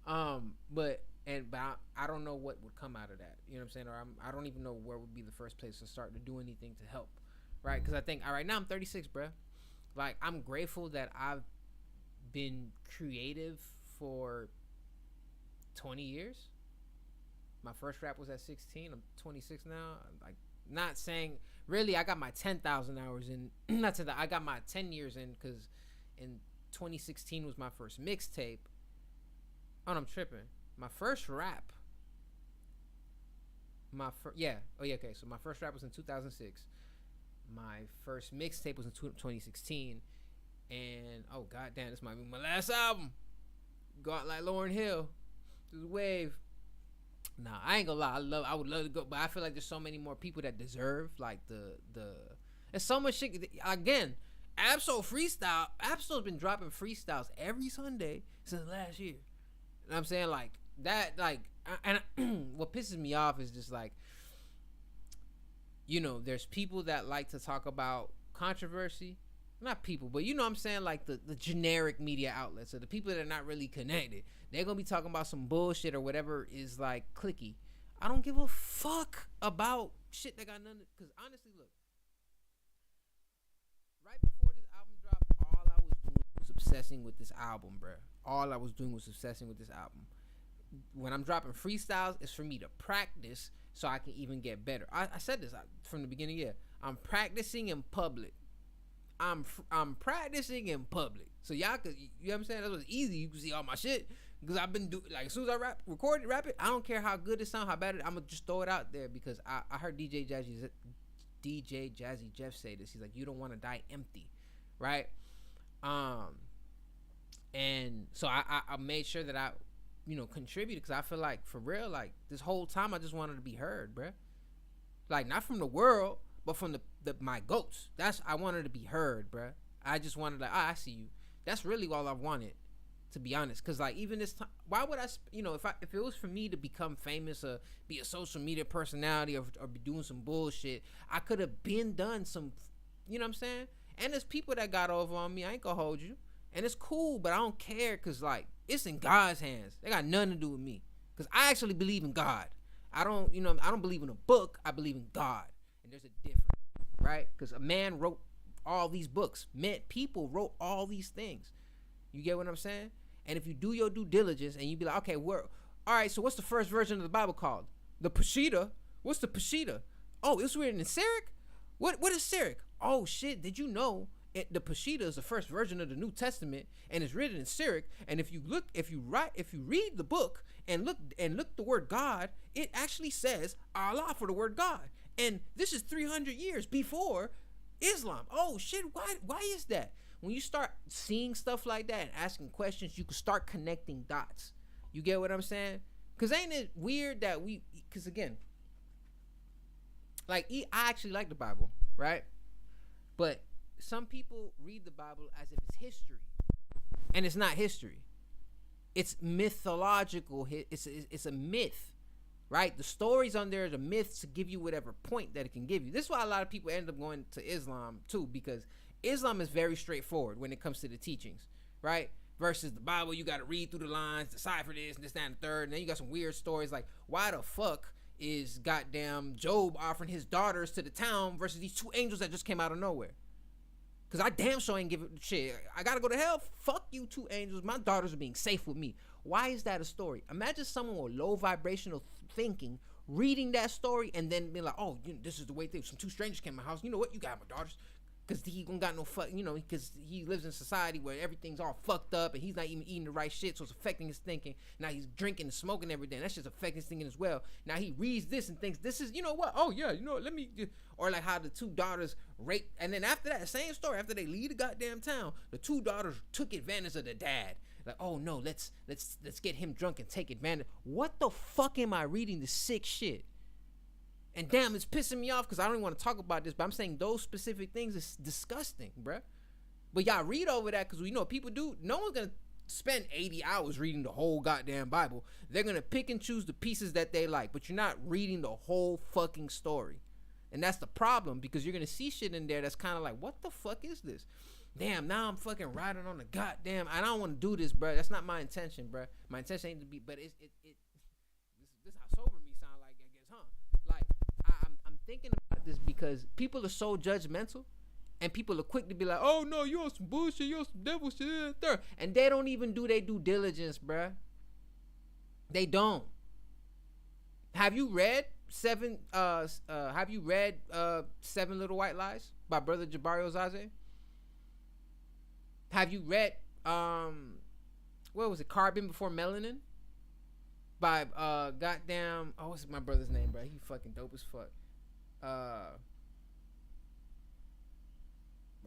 But I don't know what would come out of that, you know what I'm saying? Or I don't even know where would be the first place to start to do anything to help, right? Because I think, all right, now I'm 36, bruh. Like, I'm grateful that I've been creative for 20 years. My first rap was at 16. I'm 26 now. Like, not saying, really, I got my 10,000 hours in. Not to that, I got my 10 years in, because in 2016 was my first mixtape. Oh, no, I'm tripping. My first rap. Okay. So my first rap was in 2006. My first mixtape was in 2016. And, oh, goddamn, this might be my last album. Go out like Lauryn Hill. Through the wave. Nah, I ain't gonna lie. I would love to go, but I feel like there's so many more people that deserve like there's so much shit. Again, Absol's been dropping freestyles every Sunday since last year. And I'm saying like that, like, and what pisses me off is just like, there's people that like to talk about controversy. Not people, but you know what I'm saying, like the generic media outlets, or the people that are not really connected. They're gonna be talking about some bullshit or whatever is like clicky. I don't give a fuck about shit that got nothing. Because honestly, look, right before this album dropped, all I was doing was obsessing with this album, bruh. All I was doing was obsessing with this album. When I'm dropping freestyles, it's for me to practice so I can even get better. I said this from the beginning. Yeah, I'm practicing in public. I'm practicing in public, so y'all could, you know what I'm saying? That was easy. You can see all my shit, because I've been doing, like, as soon as I rap it, I don't care how good it sounds, how bad it, I'm gonna just throw it out there, because I heard DJ Jazzy Jeff say this. He's like, you don't want to die empty, right? And so I made sure that I, contributed, because I feel like, for real, like, this whole time I just wanted to be heard, bruh. Like, not from the world, but from my goats. I wanted to be heard, bruh. I just wanted, like, I see you. That's really all I wanted, to be honest. Because, like, even this time, why would I, if it was for me to become famous or be a social media personality or be doing some bullshit, I could have been done some, you know what I'm saying? And there's people that got over on me. I ain't gonna hold you. And it's cool, but I don't care because, like, it's in God's hands. They got nothing to do with me because I actually believe in God. I don't believe in a book. I believe in God. And there's a difference, right? Because a man wrote all these books. People wrote all these things. You get what I'm saying? And if you do your due diligence and you be like, okay, all right, so what's the first version of the Bible called? The Peshitta. What's the Peshitta? Oh, it was written in Syriac? What is Syriac? Oh, shit, did you know the Peshitta is the first version of the New Testament and it's written in Syriac? And if you read the book and look the word God, it actually says Allah for the word God. And this is 300 years before Islam. Oh, shit, why is that? When you start seeing stuff like that and asking questions, you can start connecting dots. You get what I'm saying? Because ain't it weird that because again, like, I actually like the Bible, right? But some people read the Bible as if it's history. And it's not history. It's mythological. It's a myth, right? The stories on there are the myths to give you whatever point that it can give you. This is why a lot of people end up going to Islam too, because Islam is very straightforward when it comes to the teachings, right? Versus the Bible, you got to read through the lines, decipher this and this, that, and the third. And then you got some weird stories like, why the fuck is goddamn Job offering his daughters to the town versus these two angels that just came out of nowhere? Because I damn sure ain't giving shit. I got to go to hell? Fuck you two angels. My daughters are being safe with me. Why is that a story? Imagine someone with low vibrational thinking reading that story and then being like, oh, this is the way things. Some two strangers came to my house. You know what? You got my daughters. Because he don't got no fuck, because he lives in a society where everything's all fucked up and he's not even eating the right shit, so it's affecting his thinking. Now he's drinking and smoking every day, and that's just affecting his thinking as well. Now he reads this and thinks this is, you know what? Oh yeah, let me. Or like how the two daughters rape, and then after that, the same story. After they leave the goddamn town, the two daughters took advantage of the dad. Like, oh no, let's get him drunk and take advantage. What the fuck am I reading this sick shit? And damn, it's pissing me off because I don't even want to talk about this, but I'm saying those specific things is disgusting, bruh. But y'all read over that because we know what people do. No one's going to spend 80 hours reading the whole goddamn Bible. They're going to pick and choose the pieces that they like, but you're not reading the whole fucking story. And that's the problem, because you're going to see shit in there that's kind of like, what the fuck is this? Damn, now I'm fucking riding on the goddamn, I don't want to do this, bruh. That's not my intention, bruh. My intention ain't to be, but this is how sober me sound like, I guess, huh? Like, I'm thinking about this because people are so judgmental, and people are quick to be like, oh no, you're on some bullshit, you're on some devil shit, and they don't even do their due diligence, bruh. They don't. Have you read Seven Little White Lies by Brother Jabari Ozaze? Have you read what was it, Carbon Before Melanin by goddamn, oh, what's my brother's name, bro? He fucking dope as fuck. I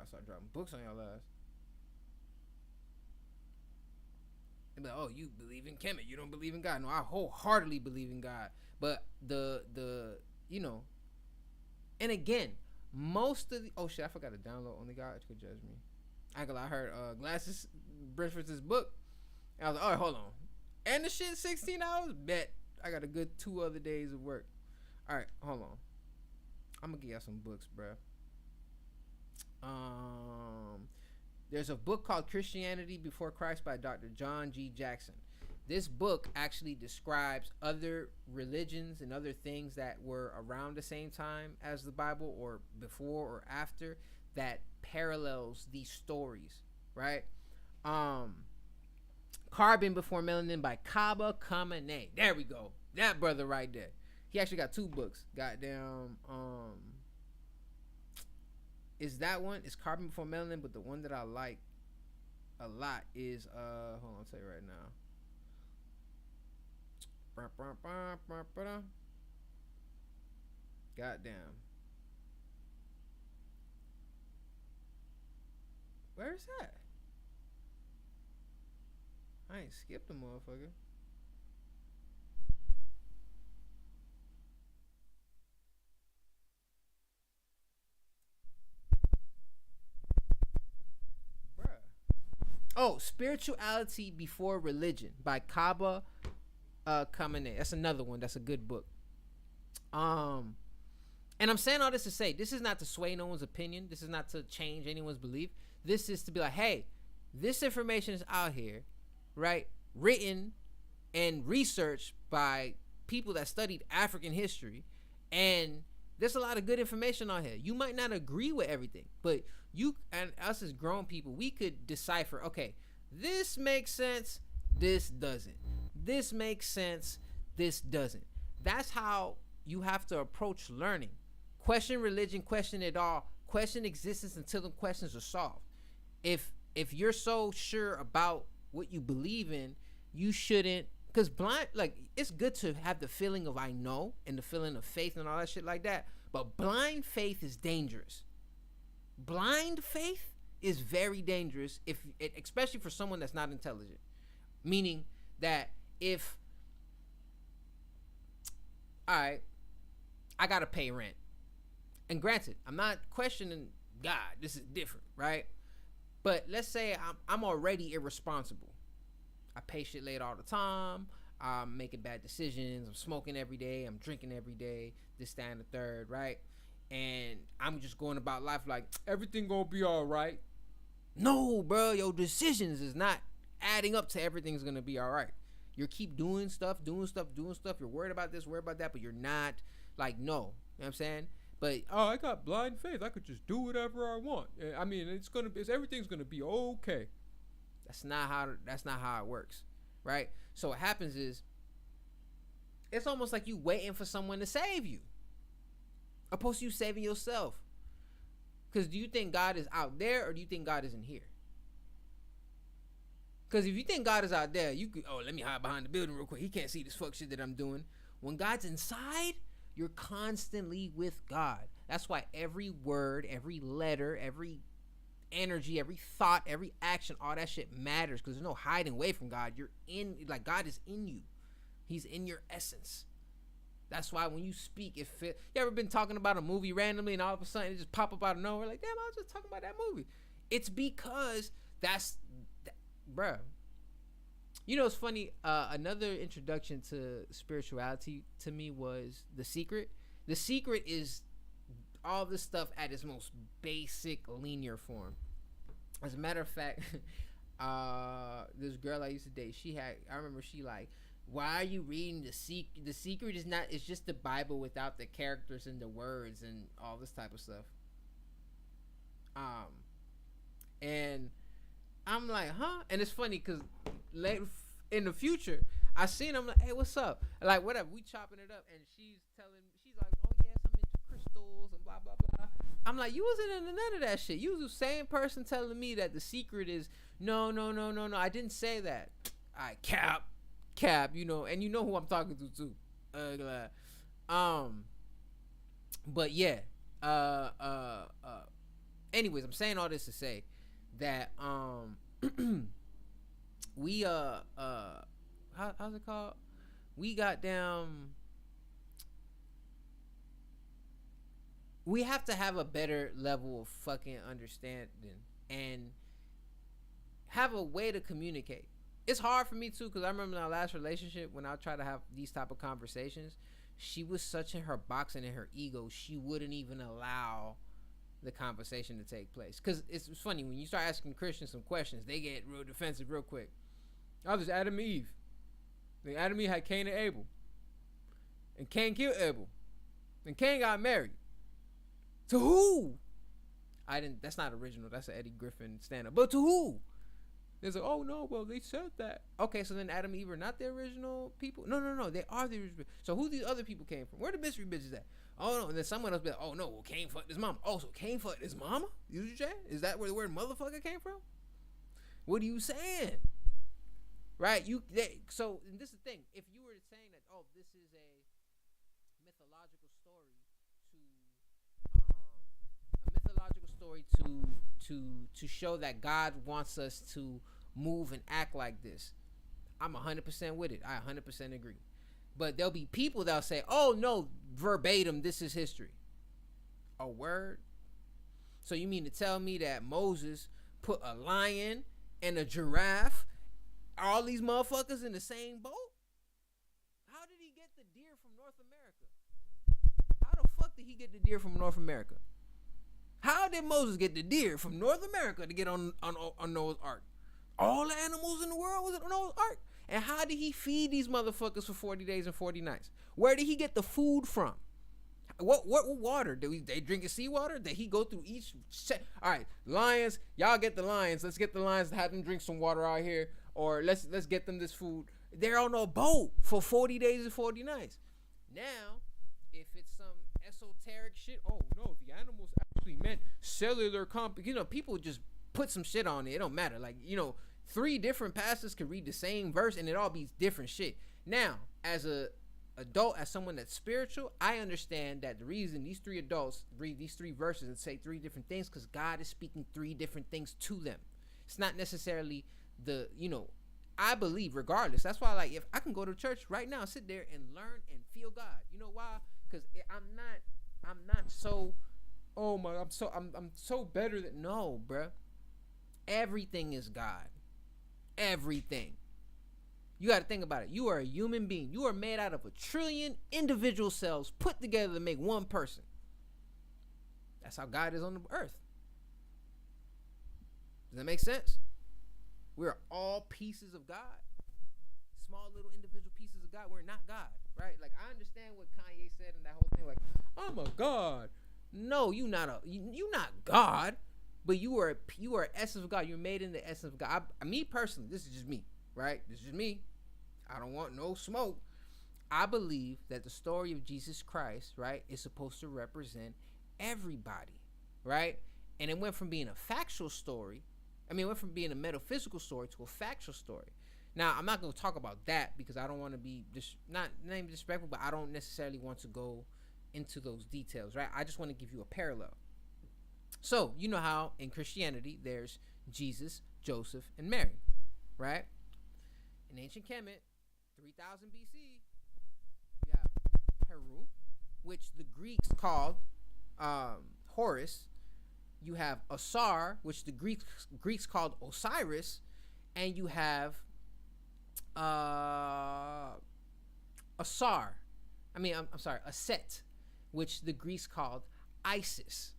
start dropping books on y'all ass. They be like, oh, you believe in Kemet, you don't believe in God. No, I wholeheartedly believe in God. But the and again, most of the, oh shit, I forgot to download Only God Could Judge Me. I ain't gonna lie, I heard Glasses Bridgeforth's book. And I was like, oh, hold on. And the shit 16 hours? Bet. I got a good 2 other days of work. Alright, hold on. I'm gonna give y'all some books, bruh. There's a book called Christianity Before Christ by Dr. John G. Jackson. This book actually describes other religions and other things that were around the same time as the Bible, or before or after, that parallels these stories, right? Carbon Before Melanin by Kaba Kamene. There we go. That brother right there. He actually got 2 books. Goddamn, is that one? It's Carbon Before Melanin, but the one that I like a lot is hold on, I'll tell you right now. Goddamn. Where is that? I ain't skipped a motherfucker. Bruh. Oh, Spirituality Before Religion by Kaba Kamene. That's another one. That's a good book. And I'm saying all this to say, this is not to sway no one's opinion. This is not to change anyone's belief. This is to be like, hey, this information is out here, right? Written and researched by people that studied African history, and there's a lot of good information on here. You might not agree with everything, but you and us as grown people, we could decipher, okay, this makes sense, this doesn't. This makes sense, this doesn't. That's how you have to approach learning. Question religion, question it all, question existence until the questions are solved. If you're so sure about what you believe in, you shouldn't, because blind, like, it's good to have the feeling of I know and the feeling of faith and all that shit like that, but blind faith is dangerous. Blind faith is very dangerous, especially for someone that's not intelligent. Meaning that if, all right, I gotta pay rent, and granted, I'm not questioning God, this is different, right? But let's say I'm already irresponsible. I pay shit late all the time. I'm making bad decisions. I'm smoking every day. I'm drinking every day. This, that, and the third, right? And I'm just going about life like everything gonna be all right. No, bro, your decisions is not adding up to everything's gonna be all right. You keep doing stuff. You're worried about this, worried about that, but you're not. Like, no, you know what I'm saying? But I got blind faith. I could just do whatever I want. I mean, everything's gonna be okay. That's not how it works, right? So what happens is, it's almost like you waiting for someone to save you, opposed to you saving yourself. Because do you think God is out there, or do you think God is in here? Because if you think God is out there, you could, let me hide behind the building real quick. He can't see this fuck shit that I'm doing. When God's inside, you're constantly with God. That's why every word, every letter, every energy, every thought, every action, all that shit matters, because there's no hiding away from God. You're in, like, God is in you. He's in your essence. That's why when you speak, you ever been talking about a movie randomly and all of a sudden it just pop up out of nowhere, like, damn, I was just talking about that movie. It's because bruh. You know, it's funny, another introduction to spirituality to me was The Secret. The Secret is all this stuff at its most basic linear form. As a matter of fact, this girl I used to date, I remember she like, why are you reading The Secret? The Secret is not, it's just the Bible without the characters and the words and all this type of stuff. And I'm like, huh? And it's funny because in the future, I seen him like, hey, what's up? Like, whatever, we chopping it up, and she's like, oh yes, I'm into crystals and blah blah blah. I'm like, you wasn't into none of that shit. You was the same person telling me that The Secret is no. I didn't say that. I cap, you know, and you know who I'm talking to too. But yeah, anyways, I'm saying all this to say that we how's it called? We got down. We have to have a better level of fucking understanding and have a way to communicate. It's hard for me too, because I remember in our last relationship when I tried to have these type of conversations, she was such in her box and in her ego, she wouldn't even allow the conversation to take place. Because it's funny, when you start asking Christians some questions, they get real defensive real quick. Oh, there's Adam and Eve. Then Adam and Eve had Cain and Abel. And Cain killed Abel. And Cain got married. To who? That's not original. That's an Eddie Griffin stand-up. But to who? There's like, oh no, well they said that. Okay, so then Adam and Eve are not the original people? No, they are the original. So who these other people came from? Where the mystery bitches at? Oh no, and then someone else be like, oh no, well Cain fucked his mama. Oh, so Cain fucked his mama? You know what I'm saying? Is that where the word motherfucker came from? What are you saying? Right? So and this is the thing. If you were saying that, oh, this is a mythological story to show that God wants us to move and act like this, I'm 100% with it. I 100% agree. But there'll be people that'll say, oh no, verbatim, this is history. A word? So you mean to tell me that Moses put a lion and a giraffe, all these motherfuckers in the same boat? How did he get the deer from North America? How the fuck did he get the deer from North America? How did Moses get the deer from North America to get on Noah's Ark? All the animals in the world was on Noah's ark. And how did he feed these motherfuckers for 40 days and 40 nights? Where did he get the food from? What water? They drinking seawater? Did he go through each set? All right, lions, y'all get the lions. Let's get the lions to have them drink some water out here. Or let's get them this food. They're on a boat for 40 days and 40 nights. Now, if it's some esoteric shit, oh no, the animals actually meant cellular people just put some shit on it. It don't matter. Like, 3 different pastors could read the same verse and it all be different shit. Now, as a adult, as someone that's spiritual, I understand that the reason these 3 adults read these 3 verses and say 3 different things, because God is speaking 3 different things to them. It's not necessarily I believe regardless. That's why, like, if I can go to church right now, sit there and learn and feel God. You know why? Because I'm not so, oh my, I'm so better than, no, bruh. Everything is God. Everything. You got to think about it. You are a human being. You are made out of 1 trillion individual cells put together to make one person. That's how God is on the earth. Does that make sense? We're all pieces of God. Small little individual pieces of God. We're not God, right? Like, I understand what Kanye said and that whole thing. Like, I'm a God. No, you not God, but you are essence of God. You're made in the essence of God. Me personally, this is just me, right? This is just me. I don't want no smoke. I believe that the story of Jesus Christ, right, is supposed to represent everybody, right? And it went from being a factual story. It went from being a metaphysical story to a factual story. Now, I'm not going to talk about that because I don't want to be not disrespectful, but I don't necessarily want to go into those details, right? I just want to give you a parallel. So, you know how in Christianity there's Jesus, Joseph, and Mary, right? In ancient Kemet, 3000 BC, you have Heru, which the Greeks called Horus. You have Asar, which the Greeks called Osiris, and you have Aset, which the Greeks called Isis,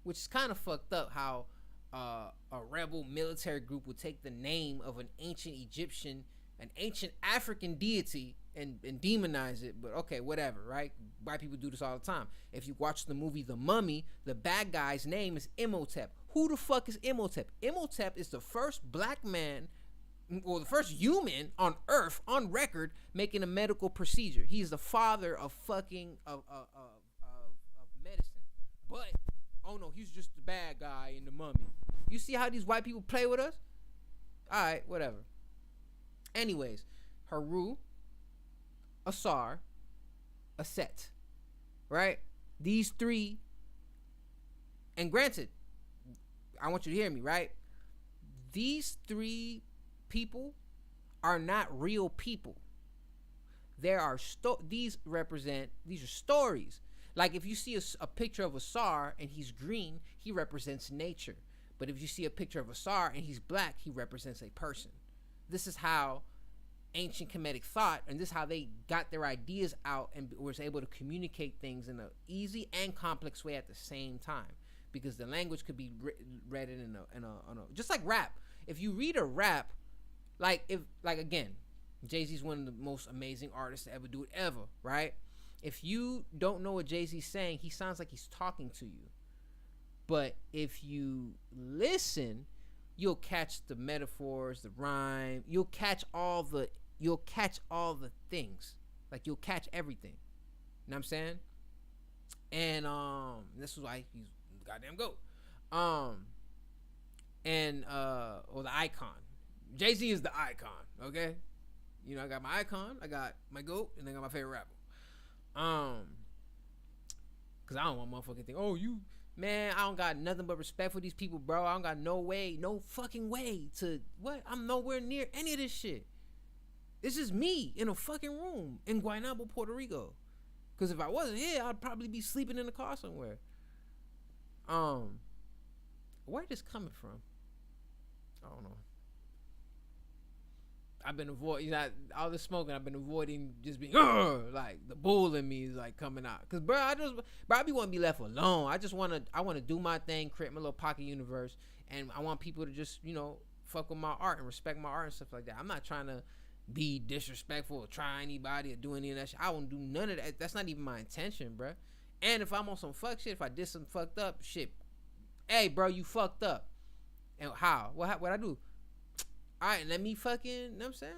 which is kind of fucked up how a rebel military group would take the name of an ancient Egyptian, an ancient African deity and demonize it. But okay, whatever, right? White people do this all the time. If you watch the movie The Mummy, the bad guy's name is Imhotep. Who the fuck is Imhotep? Imhotep is the first black man, or the first human on earth on record making a medical procedure. He's the father of fucking of medicine. But oh no, he's just the bad guy in The Mummy. You see how these white people play with us? All right, whatever. Anyways, Heru, Asar, Aset, right? These 3, and granted, I want you to hear me, right? These 3 people are not real people. There are these are stories. Like, if you see a picture of Asar and he's green, he represents nature. But if you see a picture of Asar and he's black, he represents a person. This is how ancient Kemetic thought, and this is how they got their ideas out and was able to communicate things in an easy and complex way at the same time, because the language could be read in a just like rap. If you read a rap, again, Jay-Z's one of the most amazing artists to ever do it ever, right? If you don't know what Jay-Z's saying, he sounds like he's talking to you. But if you listen, you'll catch the metaphors, the rhyme. You'll catch all the things. Like, you'll catch everything. You know what I'm saying? And this is why he's the goddamn GOAT. Or the icon. Jay-Z is the icon, okay? I got my icon, I got my GOAT, and I got my favorite rapper. Cause I don't want motherfucking think, man, I don't got nothing but respect for these people, bro. I don't got no fucking way to what? I'm nowhere near any of this shit. This is me in a fucking room in Guaynabo, Puerto Rico. Cause if I wasn't here, I'd probably be sleeping in the car somewhere. Where this coming from? I don't know. I've been avoiding all the smoking. I've been avoiding just being like the bull in me is like coming out. Cause I be want to be left alone. I want to do my thing, create my little pocket universe, and I want people to just fuck with my art and respect my art and stuff like that. I'm not trying to be disrespectful or try anybody or do any of that shit. I won't do none of that. That's not even my intention, bruh. And if I'm on some fuck shit, if I did some fucked up shit, hey, bro, you fucked up. And how? What I do? All right, let me fucking, you know what I'm saying?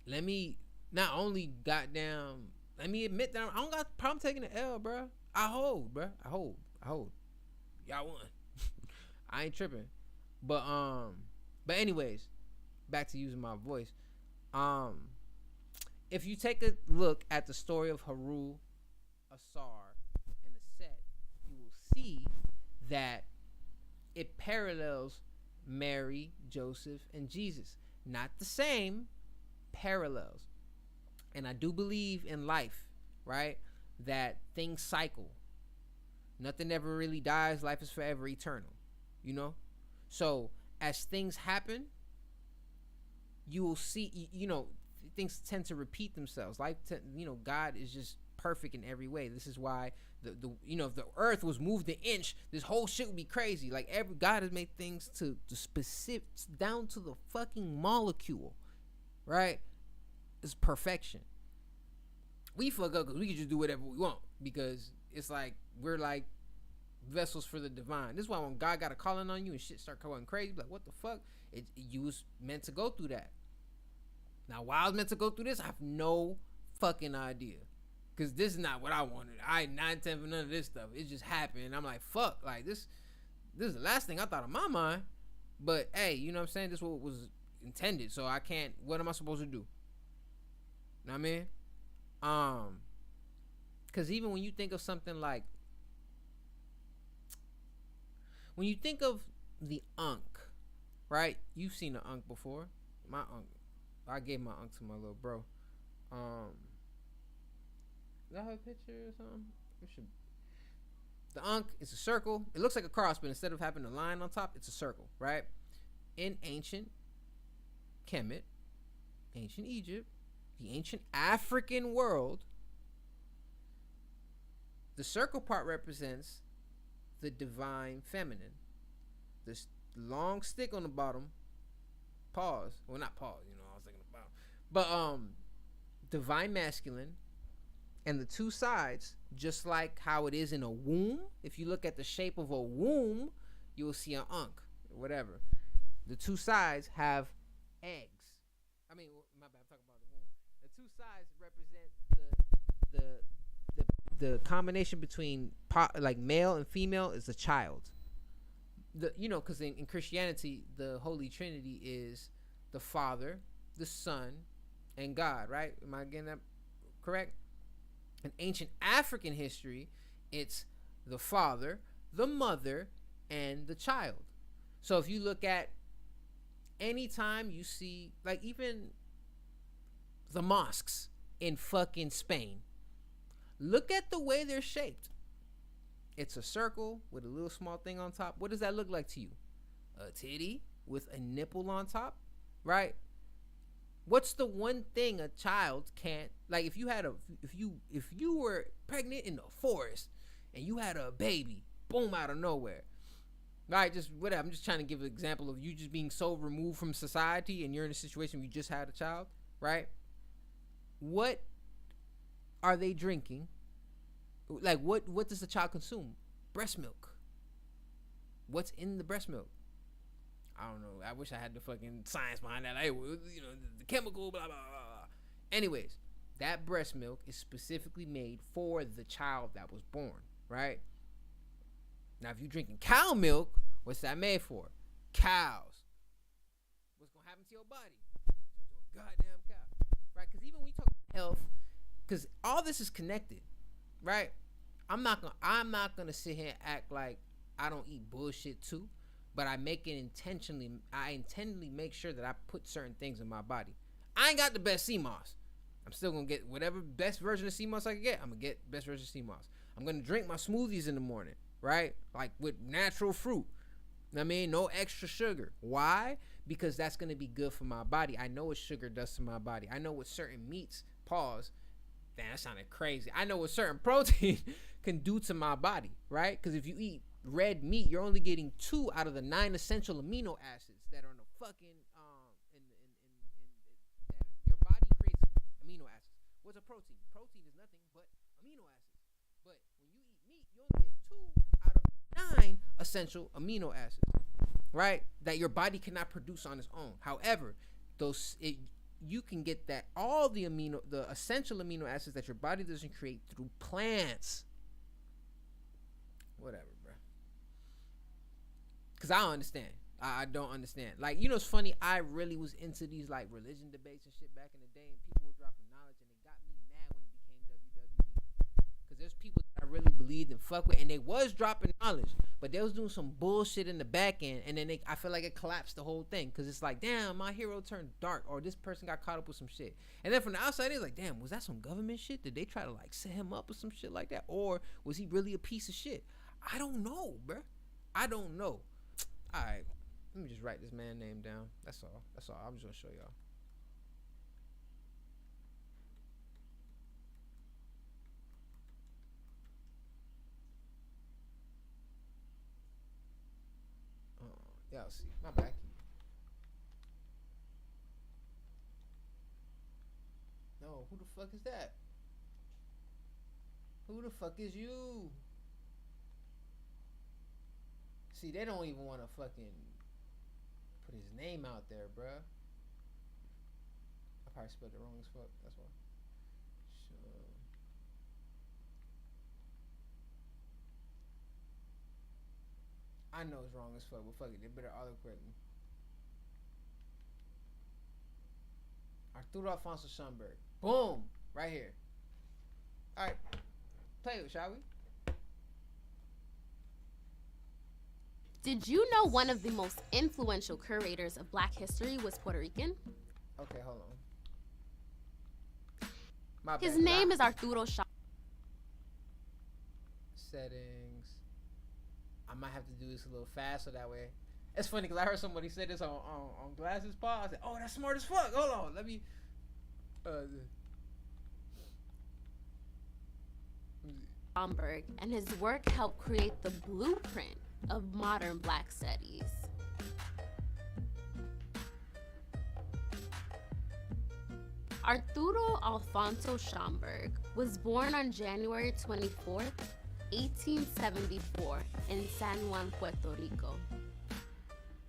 Let me not only goddamn, let me admit that I don't got a problem taking the L, bro. I hold, bro. I hold. Y'all won. I ain't tripping. But anyways, back to using my voice. If you take a look at the story of Haru, Asar, and Aset, you will see that it parallels Mary, Joseph, and Jesus. Not the same, parallels. And I do believe in life, right, that things cycle. Nothing ever really dies. Life is forever eternal, you know? So as things happen, you will see, you know, things tend to repeat themselves. God is just perfect in every way. This is why the if the earth was moved an inch, this whole shit would be crazy. Like, God has made things to specific, down to the fucking molecule, right? It's perfection. We fuck up because we can just do whatever we want, because it's like we're like vessels for the divine. This is why when God got a calling on you and shit start going crazy, like, what the fuck? You was meant to go through that. Now, why I was meant to go through this, I have no fucking idea. Because this is not what I wanted. I ain't 9/10 for none of this stuff. It just happened. And I'm like, fuck. Like, this is the last thing I thought in my mind. But, hey, you know what I'm saying? This is what was intended. So I can't, what am I supposed to do? Know what I mean? Because even when you think of something like, when you think of the Ankh, right? You've seen the Ankh before. My Ankh. I gave my Ankh to my little bro. Is that her picture or something? The Ankh is a circle. It looks like a cross, but instead of having a line on top, it's a circle, right? In ancient Kemet, ancient Egypt, the ancient African world, the circle part represents the divine feminine. This long stick on the bottom, pause. Well, not pause, you know, I was thinking about. But divine masculine, and the two sides, just like how it is in a womb. If you look at the shape of a womb, you will see an Ankh, or whatever. The two sides have eggs. I mean, my bad, I'm talking about the womb. The two sides represent the combination between like male and female is a child. Because in Christianity, the Holy Trinity is the Father, the Son, and God, right? Am I getting that correct? In ancient African history, it's the father, the mother, and the child. So if you look at anytime you see, like, even the mosques in fucking Spain, look at the way they're shaped. It's a circle with a little small thing on top. What does that look like to you? A titty with a nipple on top, right? What's the one thing a child can't, like, if you were pregnant in the forest and you had a baby, boom, out of nowhere, right? Just whatever. I'm just trying to give an example of you just being so removed from society and you're in a situation where you just had a child, right? What are they drinking? Like, what does the child consume? Breast milk. What's in the breast milk? I don't know. I wish I had the fucking science behind that. Like, you know, the chemical, blah, blah, blah. Anyways, that breast milk is specifically made for the child that was born, right? Now, if you're drinking cow milk, what's that made for? Cows. What's going to happen to your body? Goddamn cow. Right? Because even when we talk about health, because all this is connected, right? I'm not gonna sit here and act like I don't eat bullshit too. But I intentionally make sure that I put certain things in my body. I ain't got the best sea moss. I'm still gonna get whatever best version of sea moss I can get. I'm gonna get best version of sea moss. I'm gonna drink my smoothies in the morning, right? Like with natural fruit. I mean, no extra sugar. Why? Because that's gonna be good for my body. I know what sugar does to my body. I know what certain meats, pause. Damn, that sounded crazy. I know what certain protein can do to my body, right? Because if you eat red meat, you're only getting 2 out of the 9 essential amino acids. that are in the fucking that your body creates amino acids. What's a protein? Protein is nothing but amino acids. But when you eat meat, you only get 2 out of 9 essential amino acids, right? That your body cannot produce on its own. However, you can get that all the essential amino acids that your body doesn't create through plants. Whatever, bro. Cause I don't understand. I don't understand. Like, you know, it's funny. I really was into these like religion debates and shit back in the day, and people were dropping knowledge, and it got me mad when it became WWE. Cause there's people that I really believed and fuck with, and they was dropping knowledge, but they was doing some bullshit in the back end, and then I feel like it collapsed the whole thing. Cause it's like, damn, my hero turned dark, or this person got caught up with some shit. And then from the outside, it's like, damn, was that some government shit? Did they try to like set him up or some shit like that, or was he really a piece of shit? I don't know, bruh. I don't know. All right, let me just write this man's name down. That's all. I'm just gonna show y'all. Y'all see my back key. No, who the fuck is that? Who the fuck is you? See, they don't even want to fucking put his name out there, bruh. I probably spelled it wrong as fuck. That's why. Sure. I know it's wrong as fuck, but fuck it. They better autocorrect me. Arturo Alfonso Schomburg. Boom! Right here. Alright. Play it, shall we? Did you know one of the most influential curators of Black history was Puerto Rican? Okay, hold on. My His bad. name is Arturo Schomburg. Settings. I might have to do this a little fast so that way. It's funny because I heard somebody say this on Glasses Pod. I said, "Oh, that's smart as fuck." Hold on, let me. Schomburg, and his work helped create the blueprint of modern Black studies. Arturo Alfonso Schomburg was born on January 24th, 1874 in San Juan, Puerto Rico.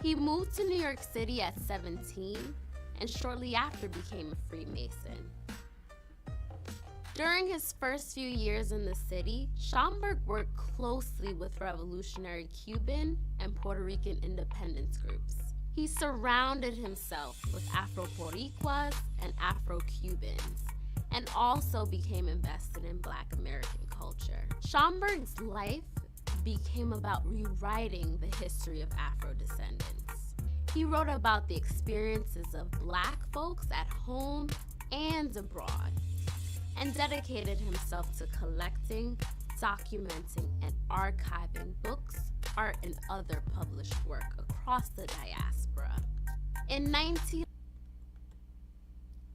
He moved to New York City at 17 and shortly after became a Freemason. During his first few years in the city, Schomburg worked closely with revolutionary Cuban and Puerto Rican independence groups. He surrounded himself with Afro-Boricuas and Afro-Cubans, and also became invested in Black American culture. Schomburg's life became about rewriting the history of Afro-descendants. He wrote about the experiences of Black folks at home and abroad, and dedicated himself to collecting, documenting, and archiving books, art, and other published work across the diaspora. In 19...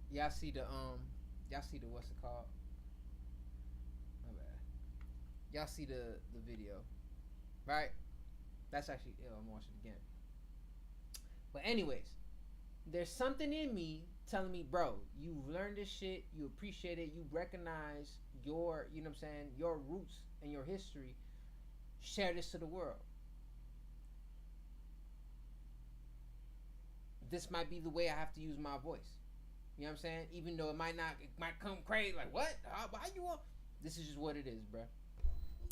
Y'all see the what's it called? My bad. Y'all see the video, right? That's actually ill. I'm watching it again. But anyways, there's something in me telling me, bro, you learned this shit, you appreciate it, you recognize your, you know what I'm saying, your roots and your history. Share this to the world. This might be the way I have to use my voice. You know what I'm saying? Even though it might come crazy, like, what? Why you want? This is just what it is, bro.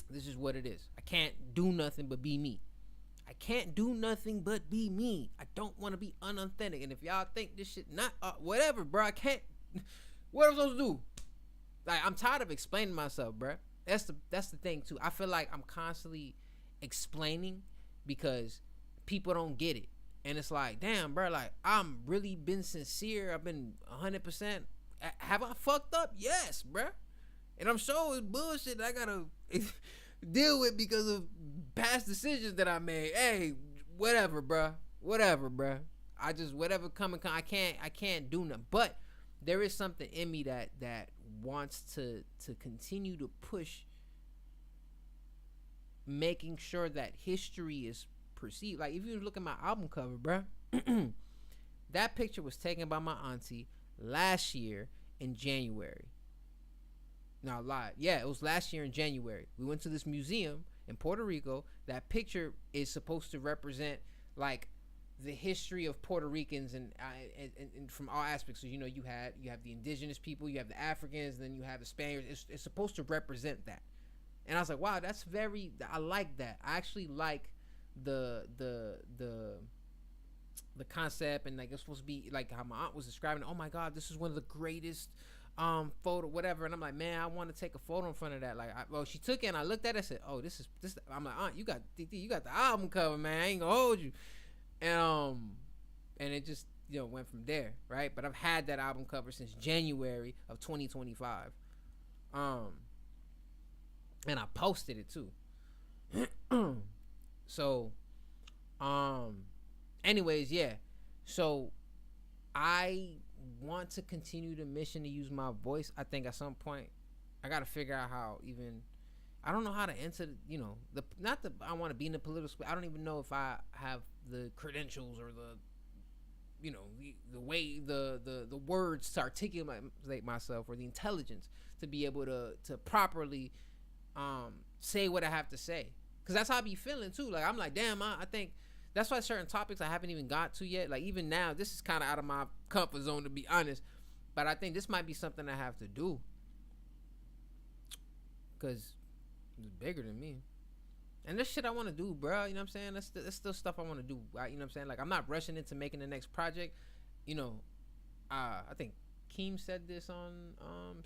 This is what it is. I can't do nothing but be me. I can't do nothing but be me. I don't want to be unauthentic. And if y'all think this shit not whatever, bro, I can't. What am I supposed to do? Like, I'm tired of explaining myself, bro. That's the thing too. I feel like I'm constantly explaining because people don't get it, and it's like, damn, bro. Like, I'm really been sincere. I've been 100%. Have I fucked up? Yes, bro. And I'm sure it's bullshit that I gotta deal with because of past decisions that I made. Hey, whatever, bruh. Whatever, bruh. I just, whatever come. I can't do nothing. But there is something in me that wants to continue to push, making sure that history is perceived. Like, if you look at my album cover, bruh, That picture was taken by my auntie last year in January. No, I lied. Yeah, it was last year in January. We went to this museum in Puerto Rico. That picture is supposed to represent like the history of Puerto Ricans and from all aspects. So you have the indigenous people, you have the Africans, then you have the Spaniards. It's supposed to represent that. And I was like, wow, I like that. I actually like the concept, and like it's supposed to be like how my aunt was describing it. Oh my God, this is one of the greatest photo whatever. And I'm like, man, I want to take a photo in front of that. Like, she took it and I looked at it and said, oh, this. I'm like, aunt, you got the album cover, man. I ain't gonna hold you. And it just went from there, right? But I've had that album cover since January of 2025. And I posted it too. So anyways, yeah. So I want to continue the mission to use my voice. I think at some point I got to figure out how I don't know how to enter, I want to be in the political space. I don't even know if I have the credentials or the way, the words to articulate myself, or the intelligence to be able to properly say what I have to say. Cause that's how I be feeling too. Like, I'm like, damn, I think that's why certain topics I haven't even got to yet. Like, even now, this is kind of out of my comfort zone, to be honest. But I think this might be something I have to do. Cause it's bigger than me. And this shit I want to do, bro. You know what I'm saying? That's still stuff I want to do. You know what I'm saying? Like, I'm not rushing into making the next project. I think Keem said this on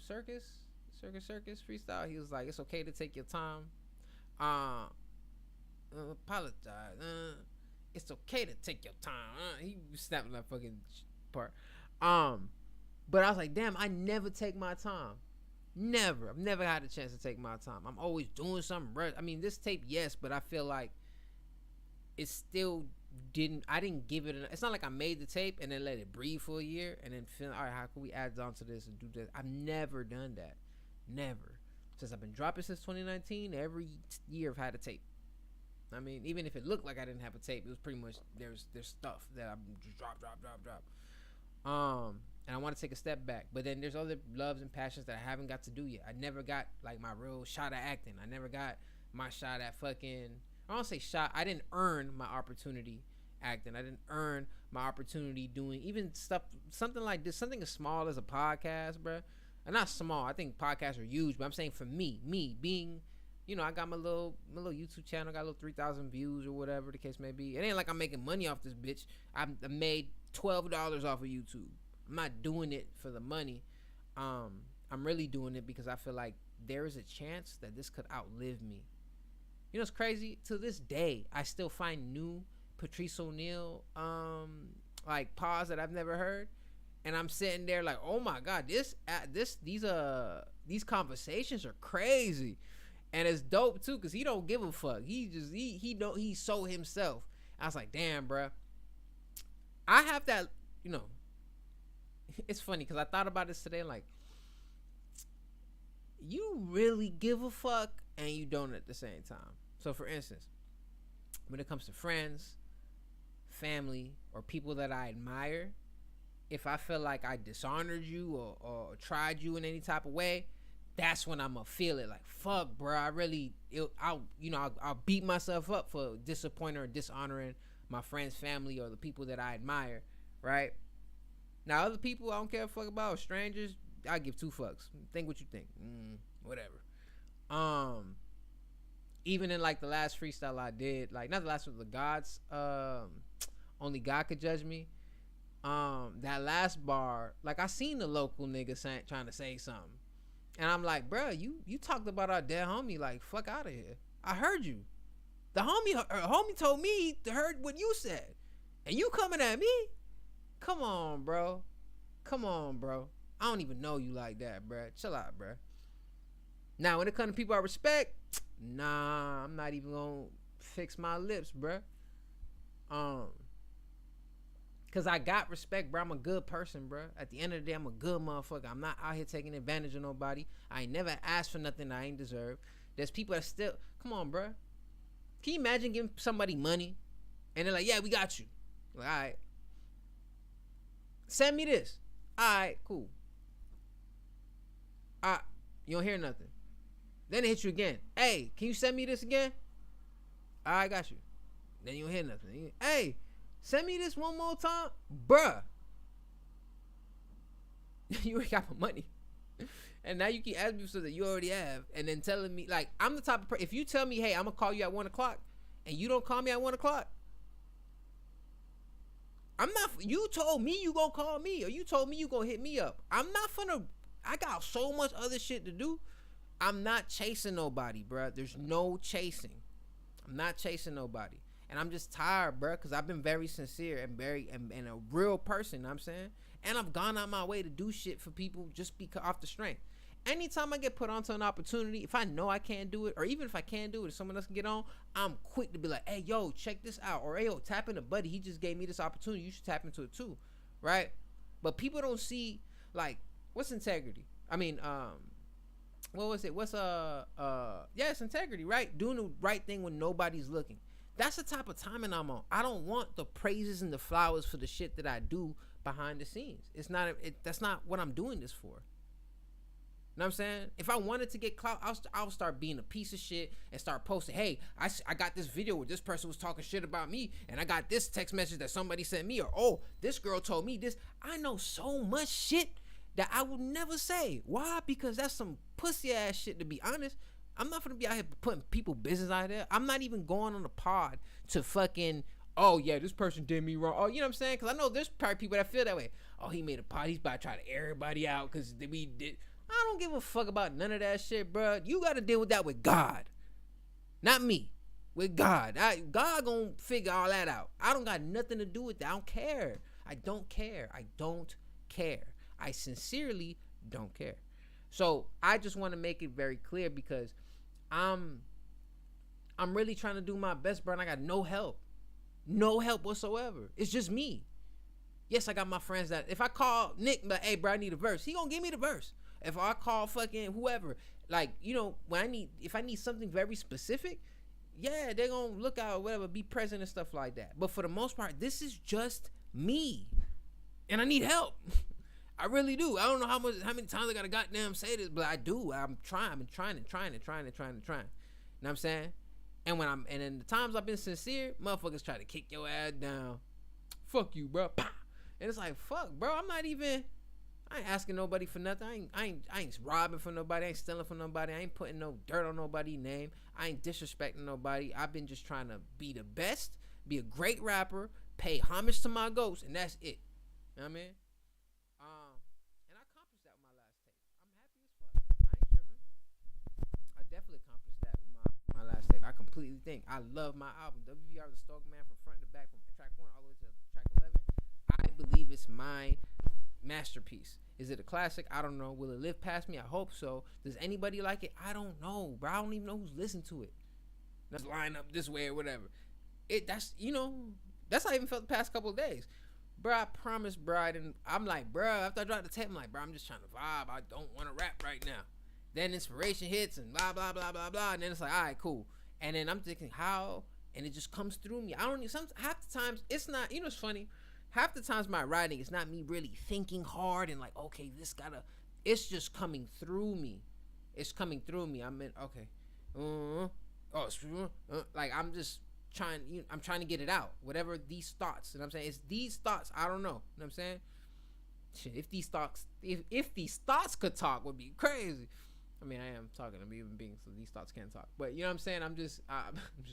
Circus Freestyle. He was like, it's okay to take your time. Apologize. It's okay to take your time. He snapped that fucking part. But I was like, damn, I never take my time. Never. I've never had a chance to take my time. I'm always doing something. I mean, this tape, yes, but I feel like it still I didn't give it. It's not like I made the tape and then let it breathe for a year and then feel, all right, how can we add on to this and do this? I've never done that. Never. Since I've been dropping since 2019, every year I've had a tape. I mean, even if it looked like I didn't have a tape, it was pretty much there's stuff that I'm just drop. And I want to take a step back, but then there's other loves and passions that I haven't got to do yet. I never got like my real shot at acting. I never got my shot at fucking. I don't say shot. I didn't earn my opportunity acting. I didn't earn my opportunity doing even something like this, something as small as a podcast, bro. And not small. I think podcasts are huge, but I'm saying for me being, I got my little YouTube channel, got a little 3,000 views or whatever the case may be. It ain't like I'm making money off this bitch. I made $12 off of YouTube. I'm not doing it for the money. I'm really doing it because I feel like there is a chance that this could outlive me. It's crazy. To this day, I still find new Patrice O'Neal like pause that I've never heard. And I'm sitting there like, oh my God, these conversations are crazy. And it's dope too, cause he don't give a fuck. He's so himself. I was like, damn, bro. I have that, it's funny because I thought about this today. Like, you really give a fuck and you don't at the same time. So for instance, when it comes to friends, family, or people that I admire, if I feel like I dishonored you or tried you in any type of way, that's when I'm gonna feel it. Like, fuck, bro. I'll beat myself up for disappointing or dishonoring my friends, family, or the people that I admire, right? Now, other people I don't care a fuck about, strangers, I give two fucks. Think what you think. Whatever. Even in like the last freestyle I did, like not the last one, the gods, only God could judge me. That last bar, like I seen the local nigga trying to say something, and I'm like, bro, you talked about our dead homie, like fuck out of here. I heard you. The homie told me to heard what you said, and you coming at me? Come on, bro. I don't even know you like that, bro. Chill out, bro. Now, when it comes to people I respect, nah, I'm not even gonna fix my lips, bro. Cause I got respect, bro. I'm a good person, bro. At the end of the day, I'm a good motherfucker. I'm not out here taking advantage of nobody. I ain't never asked for nothing I ain't deserve. There's people that still, come on, bro. Can you imagine giving somebody money and they're like, yeah, we got you. Like, all right, Send me this. All right, cool. You don't hear nothing. Then it hits you again. Hey, can you send me this again? All right, got you. Then you don't hear nothing. Hey, send me this one more time, bruh. You ain't got my money. And now you keep asking me so that you already have, and then telling me, like, I'm the type of person, if you tell me, hey, I'm gonna call you at 1 o'clock, and you don't call me at 1 o'clock, I'm not, you told me you gonna call me, or you told me you gonna hit me up. I'm not finna, I got so much other shit to do. I'm not chasing nobody, bruh. There's no chasing. I'm not chasing nobody. And I'm just tired, bruh, because I've been very sincere and and a real person, you know what I'm saying? And I've gone out my way to do shit for people just because off the strength. Anytime I get put onto an opportunity, if I know I can't do it, or even if I can't do it, if someone else can get on, I'm quick to be like, hey, yo, check this out. Or, hey, yo, tap into buddy. He just gave me this opportunity. You should tap into it too, right? But people don't see, like, what's integrity? I mean, what was it? It's integrity, right? Doing the right thing when nobody's looking. That's the type of timing I'm on. I don't want the praises and the flowers for the shit that I do behind the scenes. That's not what I'm doing this for. You know what I'm saying? If I wanted to get clout, I'll start being a piece of shit and start posting, hey, I got this video where this person was talking shit about me, and I got this text message that somebody sent me, or, oh, this girl told me this. I know so much shit that I would never say. Why? Because that's some pussy ass shit, to be honest. I'm not gonna be out here putting people business out there. I'm not even going on the pod to fucking, oh yeah, this person did me wrong. Oh, you know what I'm saying? Because I know there's probably people that feel that way. Oh, he made a pod. He's about to try to air everybody out because we did. I don't give a fuck about none of that shit, bro. You got to deal with that with God. Not me. With God. God gonna figure all that out. I don't got nothing to do with that. I don't care. I don't care. I don't care. I sincerely don't care. So I just want to make it very clear because I'm really trying to do my best, bro, and I got no help. No help whatsoever. It's just me. Yes, I got my friends that if I call Nick, like, hey, bro, I need a verse, he gonna give me the verse. If I call fucking whoever, like, you know, if I need something very specific, yeah, they're gonna look out or whatever, be present and stuff like that. But for the most part, this is just me, and I need help. I really do. I don't know how many times I gotta goddamn say this, but I do. I'm trying. I've been trying. You know what I'm saying? And in the times I've been sincere, motherfuckers try to kick your ass down. Fuck you, bro. And it's like, fuck, bro. I ain't asking nobody for nothing. I ain't robbing from nobody. I ain't stealing from nobody. I ain't putting no dirt on nobody's name. I ain't disrespecting nobody. I've been just trying to be the best, be a great rapper, pay homage to my ghost, and that's it. You know what I mean? And I accomplished that with my last tape. I'm happy as fuck. I ain't tripping. I definitely accomplished that with my last tape. I completely think. I love my album. WVR the Stalk Man from front to back, from track 1 all the way to track 11. I believe it's my masterpiece. Is it a classic? I don't know. Will it live past me? I hope so. Does anybody like it? I don't know, bro. I don't even know who's listened to it. Let's line up this way or whatever. That's how I even felt the past couple of days. Bro, I promise, bro. I'm like, bro, after I dropped the tape, I'm like, bro, I'm just trying to vibe. I don't want to rap right now. Then inspiration hits and blah, blah, blah, blah, blah. And then it's like, all right, cool. And then I'm thinking, how? And it just comes through me. Half the times, it's not, it's funny. Half the times my writing is not me really thinking hard and like, okay, it's just coming through me. It's coming through me. I'm in, okay. Like I'm just trying, I'm trying to get it out. Whatever these thoughts, you know what I'm saying? It's these thoughts, I don't know. You know what I'm saying? Shit, if these thoughts could talk, would be crazy. I mean, I am talking, I'm even being, so these thoughts can't talk. But you know what I'm saying? I'm just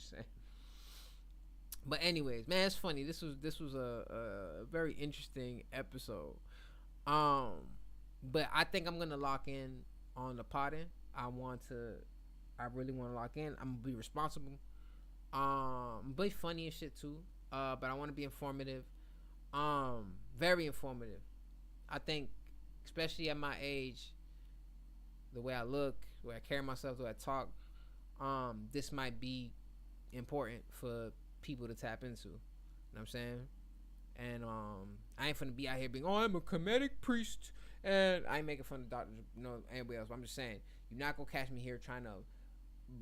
saying. But anyways, man, it's funny. This was a very interesting episode. But I think I'm gonna lock in on the potting. I really want to lock in. I'm gonna be responsible. Be funny and shit too. But I want to be informative. Very informative. I think, especially at my age, the way I look, the way I carry myself, the way I talk, this might be important for people to tap into. You know what I'm saying? And I ain't finna be out here being, oh, I'm a comedic priest, and I ain't making fun of doctors, anybody else. But I'm just saying, you're not gonna catch me here trying to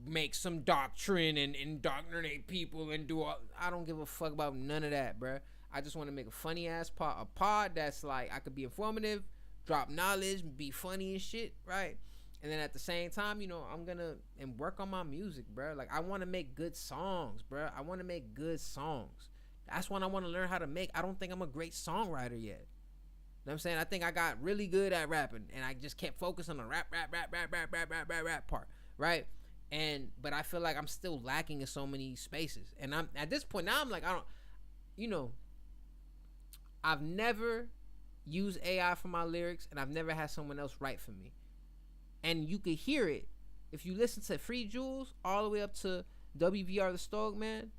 make some doctrine and indoctrinate people and do all. I don't give a fuck about none of that, bruh. I just want to make a funny ass pod, a pod that's like I could be informative, drop knowledge, be funny and shit, right? And then at the same time, you know, I'm gonna and work on my music, bro. Like I want to make good songs, bro. I want to make good songs. That's what I want to learn how to make. I don't think I'm a great songwriter yet. You know what I'm saying? I think I got really good at rapping, and I just kept focusing on the rap part, right? But I feel like I'm still lacking in so many spaces. And I'm at this point now. I'm like, I don't, you know, I've never used AI for my lyrics, and I've never had someone else write for me. And you could hear it if you listen to Free Jules all the way up to WVR the Stoic Man.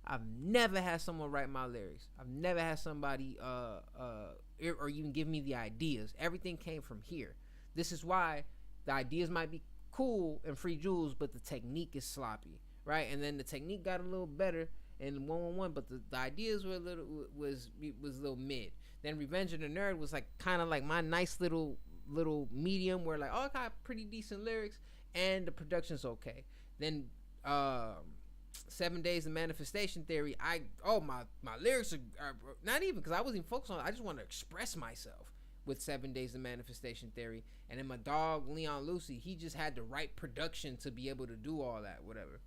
I've never had someone write my lyrics. I've never had somebody or even give me the ideas. Everything came from here. This is why the ideas might be cool in Free Jules, but the technique is sloppy, right? And then the technique got a little better in 111, but the ideas were a little was a little mid. Then Revenge of the Nerd was like kind of like my nice little medium where like, oh, I got pretty decent lyrics and the production's okay. Then 7 Days of Manifestation Theory, my lyrics are not even because I wasn't even focused on it. I just want to express myself with 7 Days of Manifestation Theory. And then my dog Leon Lucy, he just had the right production to be able to do all that, whatever.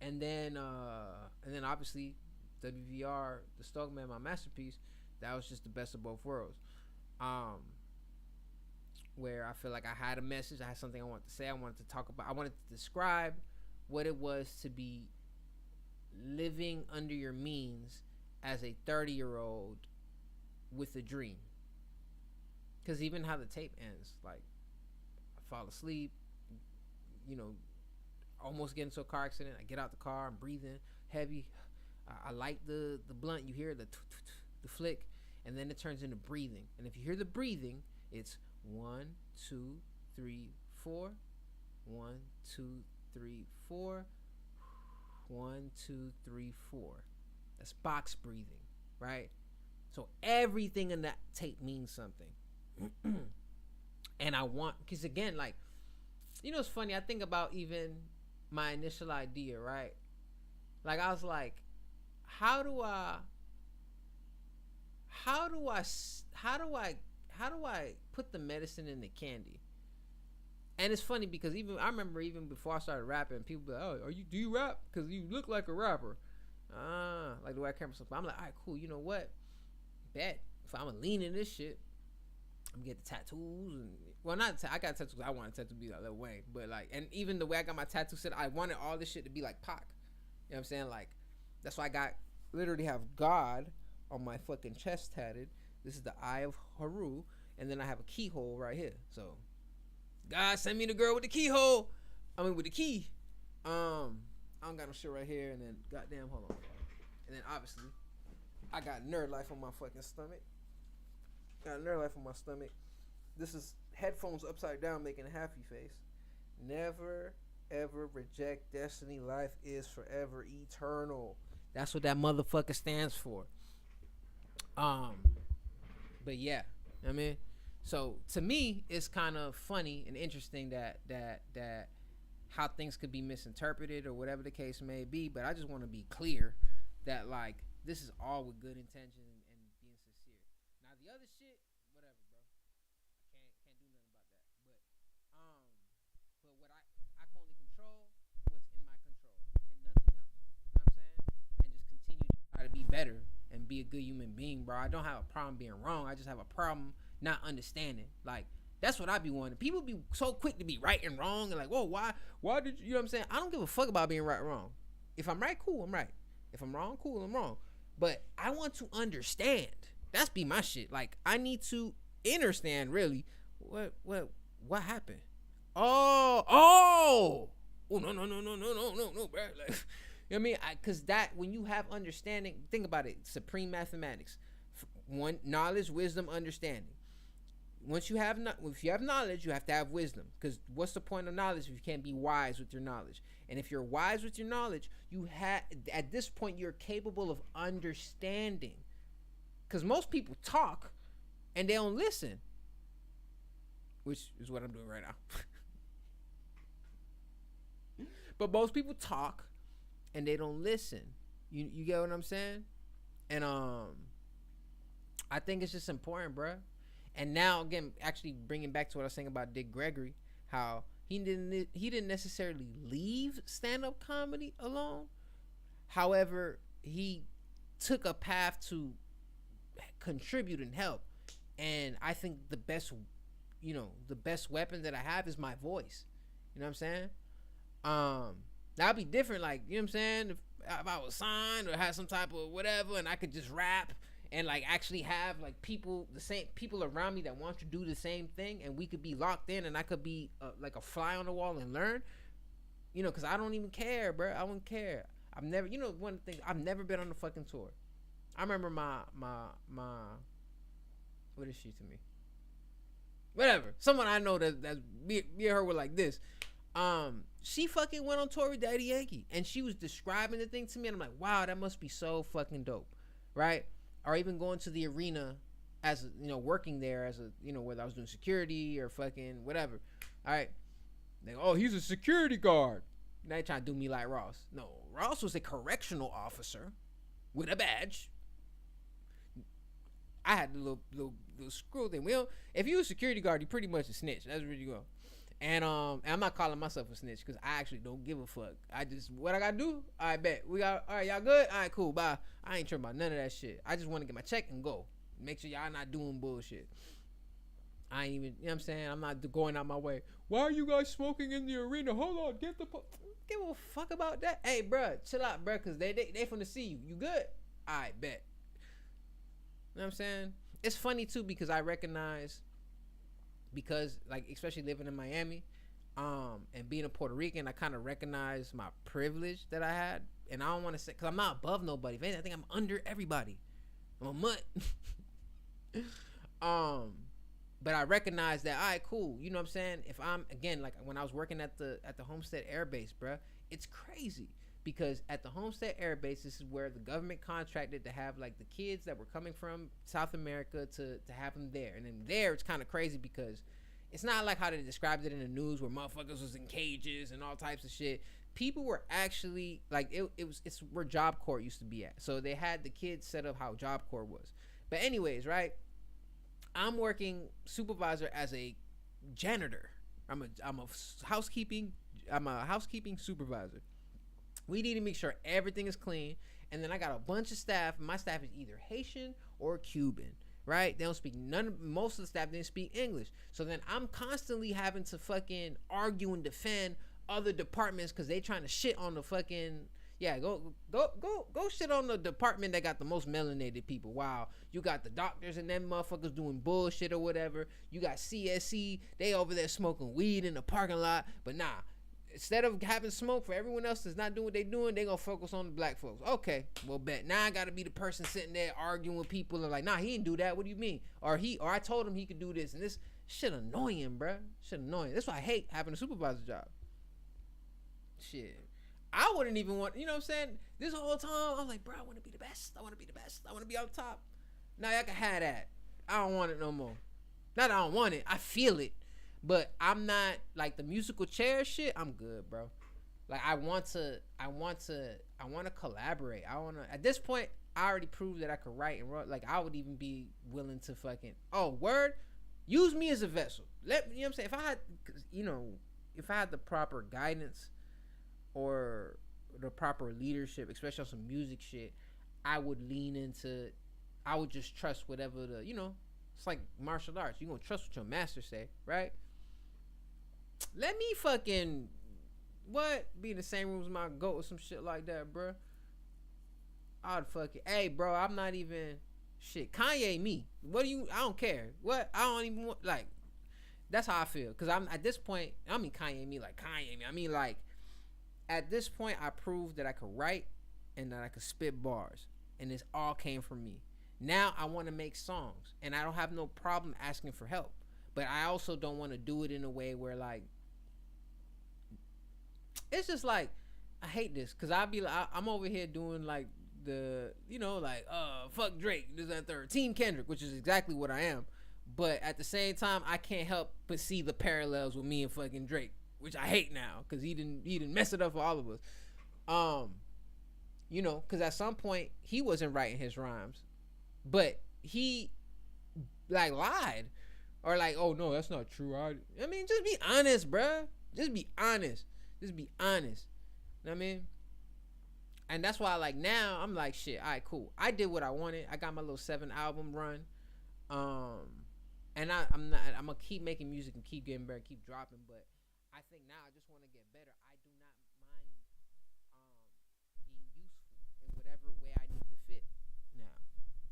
And then obviously WVR the Stoic Man, my masterpiece, that was just the best of both worlds. Where I feel like I had a message, I had something I wanted to say, I wanted to talk about, I wanted to describe what it was to be living under your means as a 30-year-old with a dream. Because even how the tape ends, like I fall asleep, you know, almost get into a car accident, I get out the car, I'm breathing heavy, I light the blunt, you hear the flick, and then it turns into breathing. And if you hear the breathing, it's 1, 2, 3, 4, 1, 2, 3, 4, 1, 2, 3, 4. That's box breathing, right? So everything in that tape means something. And I want, because again, like, you know, it's funny, I think about even my initial idea, right? Like I was like, how do I put the medicine in the candy? And it's funny because I remember even before I started rapping, people be like, oh, do you rap? Because you look like a rapper. Like the way I came from something. I'm like, all right, cool. You know what? Bet if I'm gonna lean in this shit, I'm gonna get the tattoos and I got tattoos. I want a tattoo to be like Lil Wayne, but like, and even the way I got my tattoo set, I wanted all this shit to be like Pac. You know what I'm saying? Like, that's why I literally have God on my fucking chest tatted. This is the Eye of Haru, and then I have a keyhole right here. So, God send me the girl with the keyhole. I mean with the key. I don't got no shit right here, and then goddamn, hold on. And then obviously, I got Nerd Life on my fucking stomach. This is headphones upside down making a happy face. Never ever reject destiny. Life is forever eternal. That's what that motherfucker stands for. But yeah, I mean, so to me, it's kind of funny and interesting that how things could be misinterpreted or whatever the case may be. But I just want to be clear that like this is all with good intention and being sincere. Now the other shit, whatever, bro. Can't do nothing about that. But what I can only control what's in my control and nothing else. You know what I'm saying? And just continue to try to be better and be a good human being, bro. I don't have a problem being wrong. I just have a problem not understanding. Like, that's what I be wanting. People be so quick to be right and wrong and like, whoa, why did you know what I'm saying? I don't give a fuck about being right or wrong. If I'm right, cool, I'm right. If I'm wrong, cool, I'm wrong. But I want to understand. That's be my shit. Like, I need to understand really what happened. Oh, no, bro. Like, you know what I mean? Because that, when you have understanding, think about it, supreme mathematics. One, knowledge, wisdom, understanding. If you have knowledge, you have to have wisdom. Because what's the point of knowledge if you can't be wise with your knowledge? And if you're wise with your knowledge, at this point, you're capable of understanding. Because most people talk and they don't listen. Which is what I'm doing right now. But most people talk and they don't listen. You get what I'm saying? And I think it's just important, bro. And now again, actually bringing back to what I was saying about Dick Gregory, how he didn't necessarily leave stand-up comedy alone. However, he took a path to contribute and help. And I think the best weapon that I have is my voice. You know what I'm saying? That'd be different, like, you know what I'm saying? If I was signed or had some type of whatever, and I could just rap and like actually have like the same people around me that want to do the same thing, and we could be locked in, and I could be like a fly on the wall and learn. You know, because I don't even care, bro. I wouldn't care. I've never, you know, one thing, I've never been on a fucking tour. I remember my what is she to me? Whatever. Someone I know that's me and her were like this. She fucking went on tour with Daddy Yankee, and she was describing the thing to me, and I'm like, wow, that must be so fucking dope, right? Or even going to the arena as, you know, working there as a, you know, whether I was doing security or fucking whatever. All right. Like, oh, he's a security guard. Now they trying to do me like Ross. No, Ross was a correctional officer with a badge. I had the little screw thing. Well, if you a security guard, you pretty much a snitch. That's where you go. And I'm not calling myself a snitch because I actually don't give a fuck. I just, what I gotta do? I bet all right, y'all good? All right, cool, bye. I ain't tripping about none of that shit. I just want to get my check and go. Make sure y'all not doing bullshit. I ain't even, you know what I'm saying? I'm not going out my way. Why are you guys smoking in the arena? Hold on, give a fuck about that. Hey, bruh, chill out, bruh, because they finna see you. You good? All right, bet. You know what I'm saying? It's funny too because I recognize, because like especially living in Miami, and being a Puerto Rican, I kind of recognize my privilege that I had, and I don't want to say because I'm not above nobody. If anything, I think I'm under everybody. I'm a mutt. But I recognize that, all right, cool. You know what I'm saying? If I'm, again, like when I was working at the Homestead Air Base, bruh, it's crazy. Because at the Homestead Air Base, this is where the government contracted to have like the kids that were coming from South America to have them there. And then there, it's kind of crazy because it's not like how they described it in the news where motherfuckers was in cages and all types of shit. People were actually like, it's where Job Corps used to be at. So they had the kids set up how Job Corps was. But anyways, right? I'm working supervisor as a janitor. I'm a housekeeping supervisor. We need to make sure everything is clean. And then I got a bunch of staff. My staff is either Haitian or Cuban, right? They don't speak most of the staff didn't speak English. So then I'm constantly having to fucking argue and defend other departments because they trying to shit on the fucking, go shit on the department that got the most melanated people. Wow, you got the doctors and them motherfuckers doing bullshit or whatever. You got CSC, they over there smoking weed in the parking lot. But nah, instead of having smoke for everyone else that's not doing what they doing, they gonna focus on the black folks. Okay, well bet. Now I gotta be the person sitting there arguing with people and like, nah, he didn't do that. What do you mean? Or I told him he could do this, and this shit annoying, bruh. Shit annoying. That's why I hate having a supervisor job. Shit. I wouldn't even want, you know what I'm saying? This whole time, I was like, bro, I want to be the best. I want to be the best. I want to be on top. Now y'all can have that. I don't want it no more. Not that I don't want it. I feel it. But I'm not, like, the musical chair shit, I'm good, bro. Like, I want to collaborate. At this point, I already proved that I could write and write. Like, I would even be willing to fucking, use me as a vessel. You know what I'm saying? If I had the proper guidance or the proper leadership, especially on some music shit, I would just trust whatever it's like martial arts. You're gonna trust what your master say, right? Let me fucking, be in the same room as my goat or some shit like that, bro. I'd fucking, hey, bro, I'm not even, shit, Kanye me. I don't care. What? I don't even want, like, that's how I feel. Because I'm, at this point, I mean Kanye me, like Kanye me. I mean, like, at this point, I proved that I could write and that I could spit bars. And this all came from me. Now I want to make songs. And I don't have no problem asking for help. But I also don't want to do it in a way where, like, it's just like, I hate this. Because I'm over here doing, like, fuck Drake, this, that, third. Team Kendrick, which is exactly what I am. But at the same time, I can't help but see the parallels with me and fucking Drake, which I hate now because he didn't mess it up for all of us. You know, because at some point he wasn't writing his rhymes, but he like lied or like, oh no, that's not true. I mean, just be honest, bruh. Just be honest. Just be honest. You know what I mean? And that's why, like, now I'm like, shit, all right, cool. I did what I wanted. I got my little 7-album run. And I'm gonna keep making music and keep getting better, keep dropping. But I think now I just want to get better. I do not mind being useful in whatever way I need to fit now.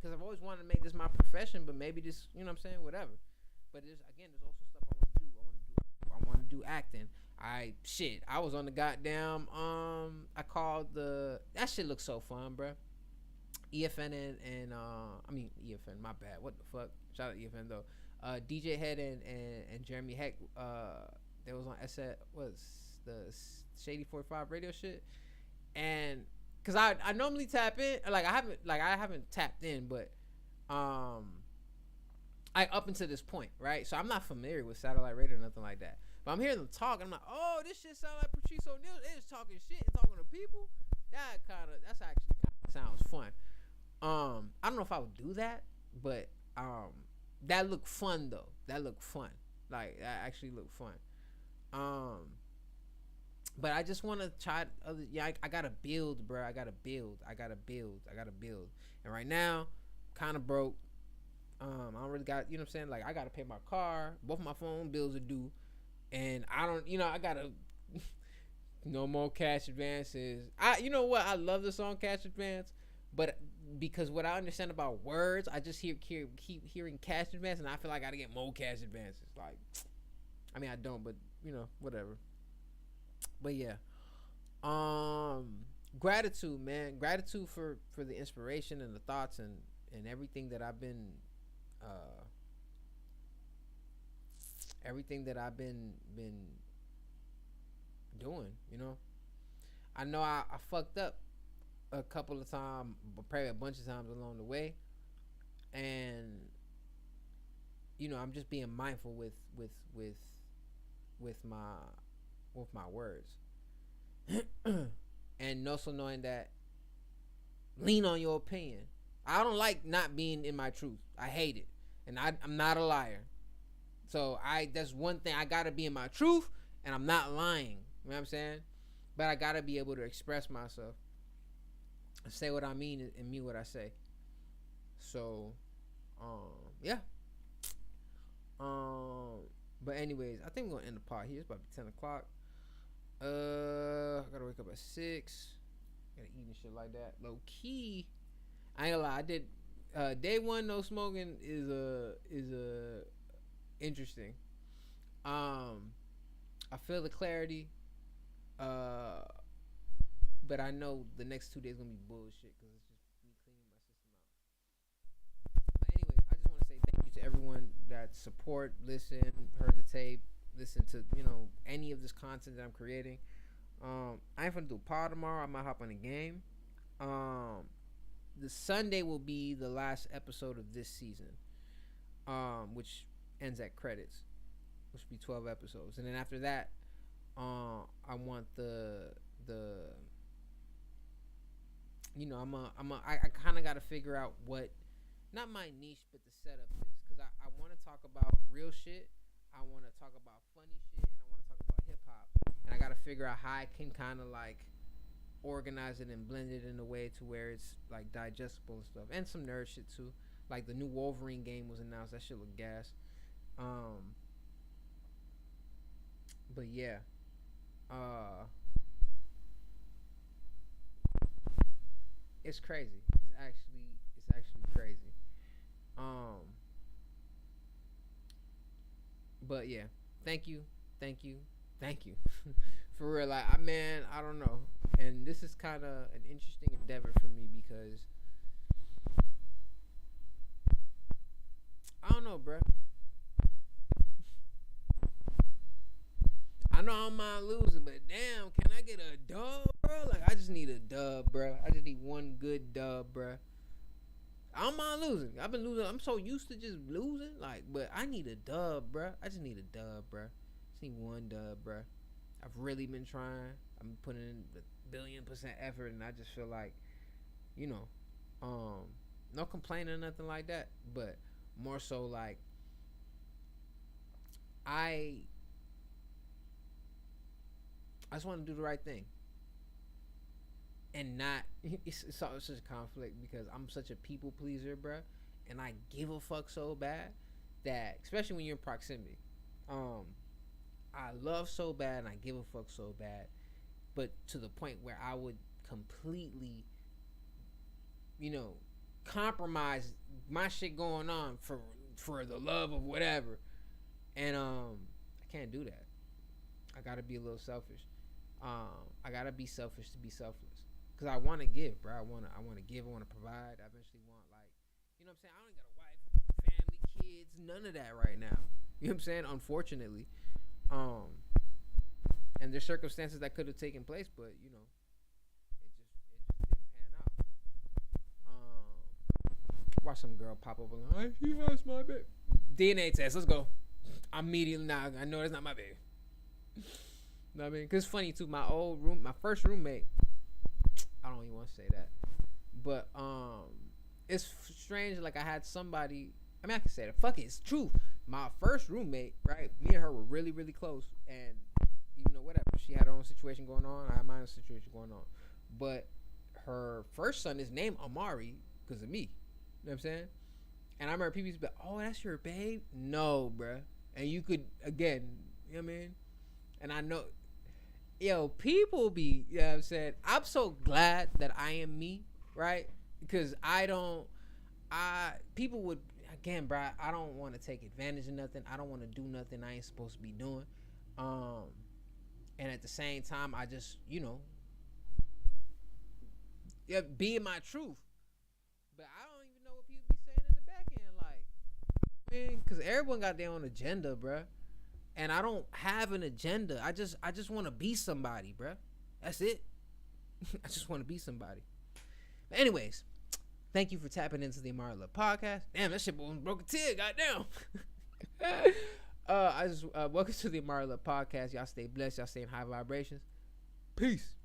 Because I've always wanted to make this my profession, but maybe this, you know what I'm saying, whatever. But there's also stuff I want to do. I want to do acting. I was on the goddamn I called that shit looks so fun, bruh. EFN and EFN, my bad. What the fuck? Shout out EFN though. DJ Head and Jeremy Heck, they was on the Shady 45 radio shit. And cause I normally tap in, I haven't tapped in, but I up until this point, right? So I'm not familiar with satellite radio or nothing like that. But I'm hearing them talk, and I'm like, oh, this shit sound like Patrice O'Neal. They just talking shit and talking to people. That's actually kind of sounds fun. I don't know if I would do that, but that looked fun though. That looked fun. Like that actually looked fun. But I just want to try other. Yeah, I gotta build, bro. I gotta build. And right now, kind of broke. I don't really got, you know what I'm saying? Like I gotta pay my car. Both of my phone bills are due. And I don't, I gotta no more cash advances. You know what? I love the song Cash Advance, but because what I understand about words, I just keep hearing cash advance, and I feel like I gotta get more cash advances. Like, I mean, I don't, but whatever. But yeah, gratitude, man. Gratitude for the inspiration and the thoughts and everything that I've been. Everything that I've been doing, I know I fucked up a couple of times, but probably a bunch of times along the way, and I'm just being mindful with my words, and also knowing that lean on your opinion. I don't like not being in my truth. I hate it, and I'm not a liar. So that's one thing. I gotta be in my truth, and I'm not lying. You know what I'm saying? But I gotta be able to express myself, and say what I mean, and mean what I say. So, yeah. But anyways, I think we're gonna end the pod here. It's about to be 10 o'clock. I gotta wake up at 6. Gotta eat and shit like that. Low key, I ain't gonna lie. I did. Day one, no smoking is a interesting. I feel the clarity, but I know the next 2 days gonna be bullshit because it's just me cleaning my system out. But anyways, I just want to say thank you to everyone that support, listen, heard the tape, listen to any of this content that I'm creating. I ain't gonna do a pod tomorrow. I might hop on a game. The Sunday will be the last episode of this season, which ends at credits, which will be 12 episodes, and then after that, I want I kind of got to figure out what, not my niche, but the setup is, because I want to talk about real shit, I want to talk about funny shit, and I want to talk about hip hop, and I got to figure out how I can kind of like organize it and blend it in a way to where it's like digestible and stuff, and some nerd shit too. Like the new Wolverine game was announced. That shit look gas. But yeah, it's crazy. It's actually crazy. But yeah, thank you for real. Like, I don't know, and this is kind of an interesting endeavor for me because I don't know, bruh. I know I don't mind losing, but damn, can I get a dub, bro? Like, I just need a dub, bro. I just need one good dub, bro. I don't mind losing. I've been losing. I'm so used to just losing, like, but I need a dub, bro. I just need a dub, bro. Just need one dub, bro. I've really been trying. I'm putting in a 1,000,000,000% effort, and I just feel like you know, no complaining or nothing like that, but more so like I just want to do the right thing, and not it's such a conflict because I'm such a people pleaser, bruh, and I give a fuck so bad that, especially when you're in proximity, I love so bad and I give a fuck so bad, but to the point where I would completely, you know, compromise my shit going on for the love of whatever, and I can't do that. I gotta be a little selfish. I gotta be selfish to be selfless, cause I want to give, bro. I want to give. I want to provide. I eventually want, like, you know what I'm saying. I don't got a wife, family, kids, none of that right now. You know what I'm saying? Unfortunately, and there's circumstances that could have taken place, but you know, it just didn't pan out. Watch some girl pop up and she has my baby. DNA test. Let's go. I'm immediately now. I know that's not my baby. Know what I mean? Cause it's funny too. My first roommate. I don't even want to say that, but it's strange. Like I had somebody. I mean, I can say that. Fuck it, it's true. My first roommate, right? Me and her were really, really close, and you know, whatever. She had her own situation going on. I had my own situation going on, but her first son is named Amaury because of me. You know what I'm saying? And I remember people used to be like, "Oh, that's your babe?" No, bruh. And you could, again, you know what I mean? And I know, yo, people be, you know what I'm saying? I'm so glad that I am me, right? Because people would, again, bro, I don't want to take advantage of nothing. I don't want to do nothing I ain't supposed to be doing. And at the same time, I just, you know, being my truth. But I don't even know what people be saying in the back end, like, man, because everyone got their own agenda, bruh. And I don't have an agenda. I just want to be somebody, bruh. That's it. I just want to be somebody. But anyways, thank you for tapping into the Amaury Love Podcast. Damn, that shit almost broke a tear. Goddamn. Welcome to the Amaury Love Podcast. Y'all stay blessed. Y'all stay in high vibrations. Peace.